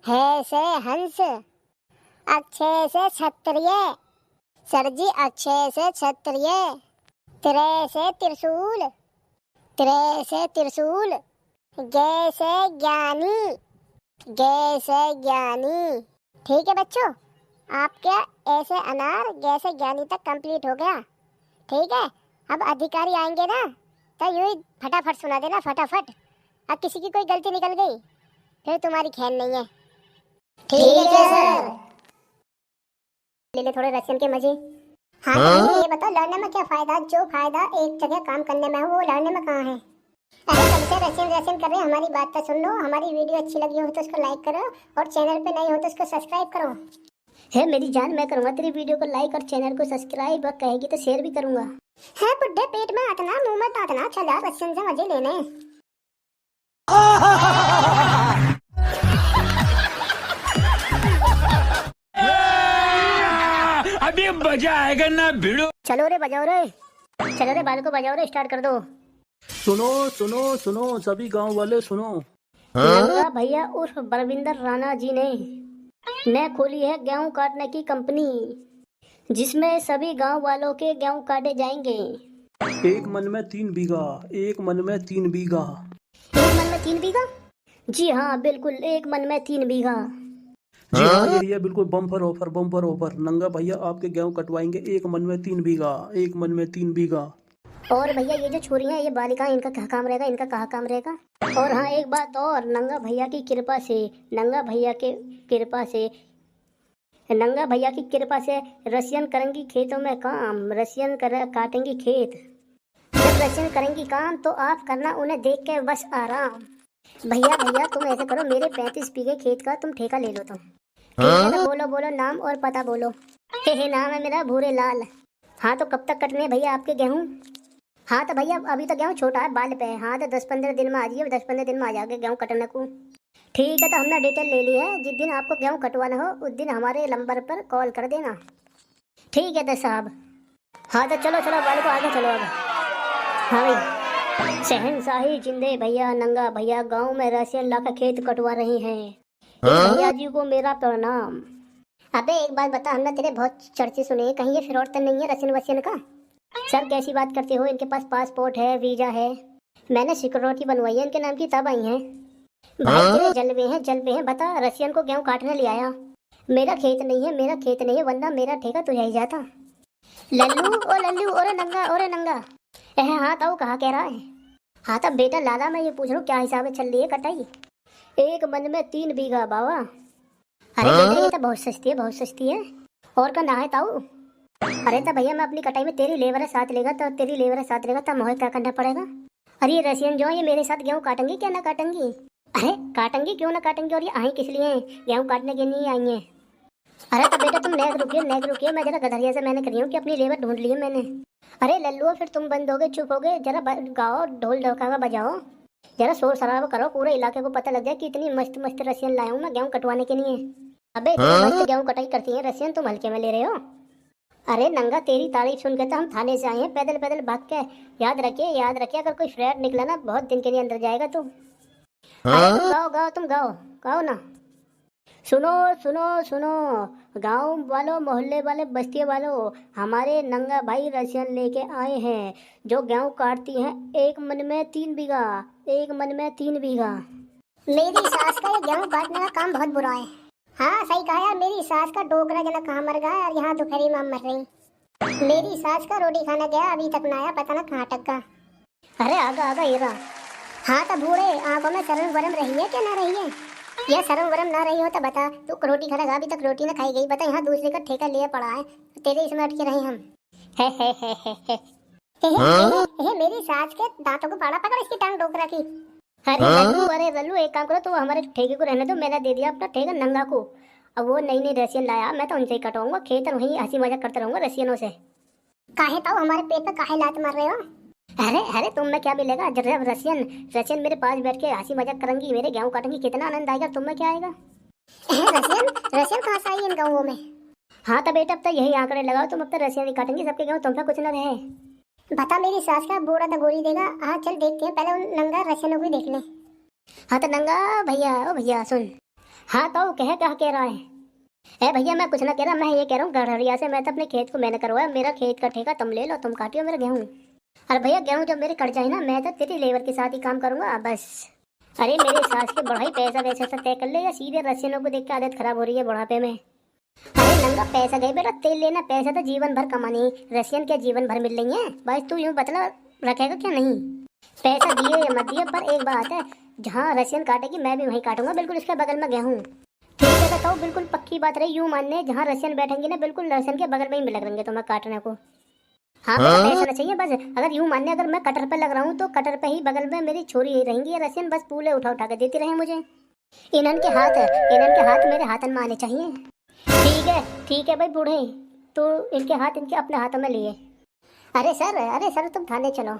है से हंस। अक्षय से क्षत्रिय, सर जी अक्षय से क्षत्रिय। तिरे से त्रिशूल, तिरे से त्रिशूल। गे से ज्ञानी, गे से ज्ञानी। ठीक है बच्चों, आपके ऐसे अनार गे से ज्ञानी तक कंप्लीट हो गया। ठीक है, अब अधिकारी आएंगे ना तो यूं ही फटाफट सुना देना, फटाफट। अब किसी की कोई गलती निकल गई फिर तुम्हारी खैर नहीं है। ठीक है सर। ले ले थोड़े रशियन के मजे। हाँ तो ये बताओ, लड़ने में क्या फायदा? जो फायदा एक जगह काम करने में है वो लड़ने में कहाँ है? अरे सबसे रशियन कर रहे हैं, हमारी बात तो सुन लो। हमारी वीडियो अच्छी लगी हो तो उसको लाइक करो और चैनल पे नए हो तो उसको सब्सक्राइब करो। है मेरी जान, मैं करूंगा तेरी वीडियो को लाइक और चैनल को सब्सक्राइब, और कहेगी तो शेयर भी करूंगा। है बुड्ढे, पेट में आतना मुंह में तातना, चल यार रशियन से मजे लेने। अभी मजा आएगा ना भिड़ो। चलो रे बजाओ रे, चलो रे बाल को बजाओ रे, स्टार्ट कर दो। सुनो सुनो सुनो सभी गांव वाले सुनो। नंगा भैया उर्फ बलविंदर राणा जी ने खोली है गेहूं काटने की कंपनी, जिसमें सभी गांव वालों के गेहूं काटे जाएंगे। एक मन में 3 बीघा, एक मन में 3 बीघा। एक मन में 3 बीघा? जी हाँ बिल्कुल, एक मन में 3 बीघा। जी हाँ, यही है बिल्कुल बम्पर ऑफर, बम्पर ऑफर। नंगा भैया आपके गेहूं कटवाएंगे एक मन में 3 बीघा, एक मन में 3 बीघा। और भैया ये जो छोरियां, ये बालिकाएं, इनका क्या काम रहेगा? इनका कहाँ काम रहेगा? और हाँ एक बात और, नंगा भैया की कृपा से, नंगा भैया के कृपा से, नंगा भैया की कृपा से रशियन करेंगी खेतों में काम, रशियन काटेंगी खेत। जब रशियन करेंगी काम तो आप करना उन्हें देख के बस आराम। भैया भैया तुम ऐसे करो, मेरे 35 बीघे खेत का तुम ठेका ले लो तुम। ठीक है तो बोलो बोलो नाम और पता बोलो। हे नाम है मेरा भूरे लाल। हाँ तो कब तक कटने हैं भैया आपके गेहूँ? हाँ तो भैया अभी तो गेहूँ छोटा है, बाल पे है। हाँ तो 10-15 दिन में आ जाइए, 10-15 दिन में आ जाओगे गेहूँ कटने को। ठीक है तो हमने डिटेल ले ली है, जिस दिन आपको गेहूँ कटवाना हो उस दिन हमारे नंबर पर कॉल कर देना। ठीक है तो साहब। हाँ तो चलो चलो बाल को आगे चलो अब। हाँ भाई, शहनशाही जिंदे भैया नंगा भैया गाँव में रशियन लाकर खेत कटवा रही हैं। भैया जी को मेरा प्रणाम। अबे एक बात बता, हमने तेरे बहुत चर्चे सुने, कहीं ये फ्रॉड तो नहीं है रशियन वशियन का? सर कैसी बात करते हो, इनके पास पासपोर्ट है, वीजा है, मैंने सिक्योरिटी बनवाई है इनके नाम की, तब आई हैं। भाई तेरे जलवे हैं, बता रशियन को गेहूं काटने ले आया। मेरा खेत नहीं है, वरना मेरा ठेका तुझे ही जाता। लल्लू ओरे नंगा। हाँ ताऊ कहा कह रहा है। हाँ तब बेटा लाला मैं ये पूछ रहा हूँ क्या हिसाब से चल रही है कटाई? 1 मन में 3 बीघा बाबा। अरे बेटा ये तो बहुत सस्ती है। और का ना है ताऊ? अरे तो भैया मैं अपनी कटाई में तेरी लेबर साथ लेगा तब मुझे क्या करना पड़ेगा? अरे ये रशियन जो है ये मेरे साथ गेहूँ काटेंगी क्या ना काटेंगी? अरे काटेंगी क्यों ना काटेंगी, और ये आई किस लिए? गेहूँ काटने के लिए आई है। अरे तो बेटा तुम नेक रुकिए, मैं जरा गधरिया से मैंने करी हूँ कि अपनी लेबर ढूंढ ली है मैंने। अरे लल्लू फिर तुम बंद होगे, चुप होगे, जरा गाओ, ढोल ढोलका बजाओ, जरा शोर शराबा करो, पूरे इलाके को पता लग जाए कि इतनी मस्त रसियन लाया हूँ मैं गेहूँ कटवाने के लिए। अबे इतनी मस्त गेहूँ कटाई करती है रसियन, तुम हल्के में ले रहे हो? अरे नंगा तेरी तारीफ सुन के तो हम थाने से आए हैं पैदल भाग के। याद रखिए अगर कोई फ्रैड निकला ना बहुत दिन के लिए अंदर जाएगा तू। अरे तुम गाओ ना। सुनो गांव वालों, मोहल्ले वाले, बस्ती वालों, हमारे नंगा भाई रशियन लेके आए हैं जो गेहूं काटती हैं 1 मन में 3 बीघा। मेरी सास का ये गेहूं काटने का काम बहुत बुरा है। हाँ सही कहा यार, मेरी सास का डोकरा जना कहाँ मर गया और यहाँ दोपहरी में मर रही। मेरी सास का रोटी खाना गया अभी तक ना आया, पता ना कहाँ टक गया। अरे आगा ये रहा। हाँ तो बूढ़े आंखों में शर्म वरम रही है क्या ना रही है? या शर्म वरम ना रही हो तो बता, तू रोटी खाना अभी तक रोटी ना खाई गई, बता यहाँ दूसरे का ठेका लिया पड़ा है, तेरे इसमें अटके रहे हम। हे मेरी सास के दांतों को पाड़ा पकड़ इसकी टांग डोकरा की। अरे लल्लू एक काम करो, तू हमारे ठेके को रहने दो, मैंने दे दिया अपना ठेका नंगा को। अब वो नई रसियन लाया, मैं तो उनसे ही कटवाऊंगा खेत और वहीं हंसी मजाक करता रहूंगा रसियनों से। काहे ताऊ हमारे पेट पे काहे लात मार रहे हो? अरे तुम में क्या मिलेगा जब रशियन मेरे पास बैठ के हंसी मजाक करेंगी, मेरे गेहूं काटेंगी, कितना आनंद आएगा, तुम में क्या आएगा? रशियन कहाँ से आई इन गाँवों में? हाँ तो बेटा अब तो यही आंकड़े लगाओ, तुम अब तो रशियन ही काटेंगी सबके गेहूं, तुम पे कुछ न रहे। बता मेरी सास का बूढ़ा तो गोली देगा। हाँ चल देखते हैं, पहले उन नंगा रशियनों को देख ले। हाँ तो नंगा भैया सुन। हाँ तो कह रहा है भैया मैं कुछ ना कह रहा, मैं ये कह रहा हूँ गढ़रिया से मैं तो अपने खेत को मैंने करवाया, मेरा खेत का ठेका तुम ले लो, तुम काटियो मेरा गेहूँ। अरे भैया गेहूँ जब मेरे कट जाए ना, मैं तो तेरी लेबर के साथ ही काम करूंगा बस। अरे मेरे सास के बढ़ाई पैसा वैसा तय कर ले, या सीधे रशियनों को देख के आदत खराब हो रही है बुढ़ापे में। अरे नंगा पैसा गए बेटा, तेल लेना, पैसा तो जीवन भर कमानी, रशियन क्या जीवन भर मिल रही है, बस तू यूँ बतला रखेगा क्या नहीं? पैसा दिए या मत दिए, पर एक बात है, जहाँ रशियन काटेगी मैं भी वहीं काटूंगा, बिल्कुल उसके बगल में गेहूँ। ठीक है बताओ, बिल्कुल पक्की बात रही, यूँ मानने जहाँ रशियन बैठेंगे ना बिल्कुल रशियन के बगल में ही मिल रहेंगे तुम्हें काटने को। हाँ पैसा ना चाहिए बस, अगर यूँ मानने अगर मैं कटर पे लग रहा हूँ तो कटर पे ही बगल में मेरी छोरी ही रहेंगी, रशियन बस पूले उठा के देती रहे मुझे। इनन के हाथ मेरे हाथन में आने चाहिए। ठीक है भाई बूढ़े, तो इनके हाथ इनके अपने हाथों में लिए। अरे सर तुम थाने चलो।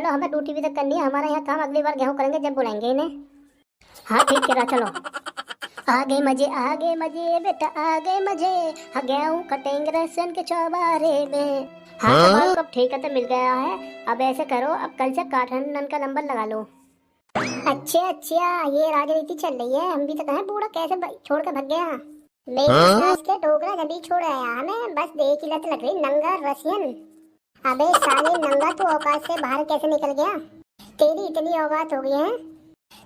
हमें ड्यूटी भी तक करनी है, हमारा यहाँ काम अगली बार गेहूँ करेंगे जब बुलाएंगे इन्हें। हाँ ठीक कह रहा, चलो। आगे मजे बेटा आगे मजे, हाँ गेहूँ कटेंगे रसियन के चौबारे में। हाँ कब ठेका तो मिल गया है, अब ऐसे करो, अब कल से काठन का नंबर लगा लो। अच्छा ये राजनीति चल रही है, हम भी तो कहें बूढ़ा कैसे छोड़ कर भाग गया। मेरी सास के डोकरा जब छोड़ आया हमें, बस देख ही लत लग रही नंगा रसियन। अबे साले नंगा तू औकात से बाहर कैसे निकल गया? तेरी इतनी औकात हो गई है,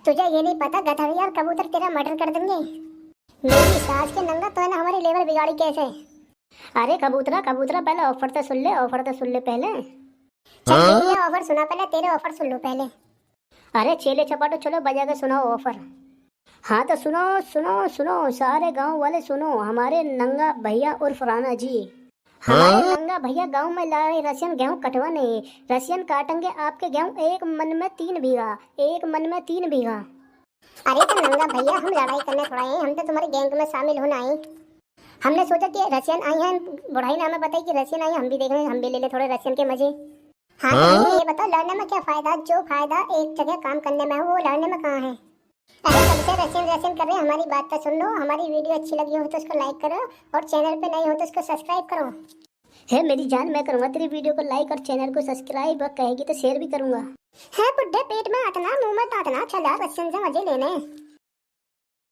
तुझे ये नहीं पता गधड़ी और कबूतर तेरा मर्डर कर देंगे। मेरी सास के नंगा तो है ना हमारी लेबर बिगाड़ी कैसे? अरे कबूतरा पहले ऑफर तो सुन ले पहले। चल ये ऑफर सुना पहले, तेरे ऑफर सुन लो पहले। अरे चेले चपाटो चलो बजा के सुनाओ ऑफर। हाँ तो सुनो सारे गांव वाले सुनो, हमारे नंगा भैया उर्फ राणा जी, हमारे नंगा भैया गांव में ला रहे रसियन गेहूं कटवाने। रसियन काटेंगे आपके गेहूं 1 मन में 3 बीघा। अरे तो नंगा भैया हम लड़ाई करने थोड़ा आए, हम तो तुम्हारे गैंग में शामिल होना आए। हमने सोचा कि रसियन आई हैं, बुढ़ाई ने हमें बताई कि रसियन आई, हम भी देख रहे हैं, हम भी ले ले थोड़े रसियन के मजे। हाँ तो ये बताओ लड़ने में क्या फायदा? जो फायदा एक जगह काम करने में है वो लड़ने में कहाँ है? अरे कब से रसियन कर रहे हैं, हमारी बात तो सुन लो। हमारी वीडियो अच्छी लगी हो तो उसको लाइक करो, और चैनल पे नए हो तो उसको सब्सक्राइब करो। है मेरी जान, मैं करूँगा तेरी वीडियो को लाइक और चैनल को सब्सक्राइब, और कहेगी तो शेयर भी करूँगा। है बुड्ढे पेट में आतना मुँह में तातना, चला रसियन से मजे लेने।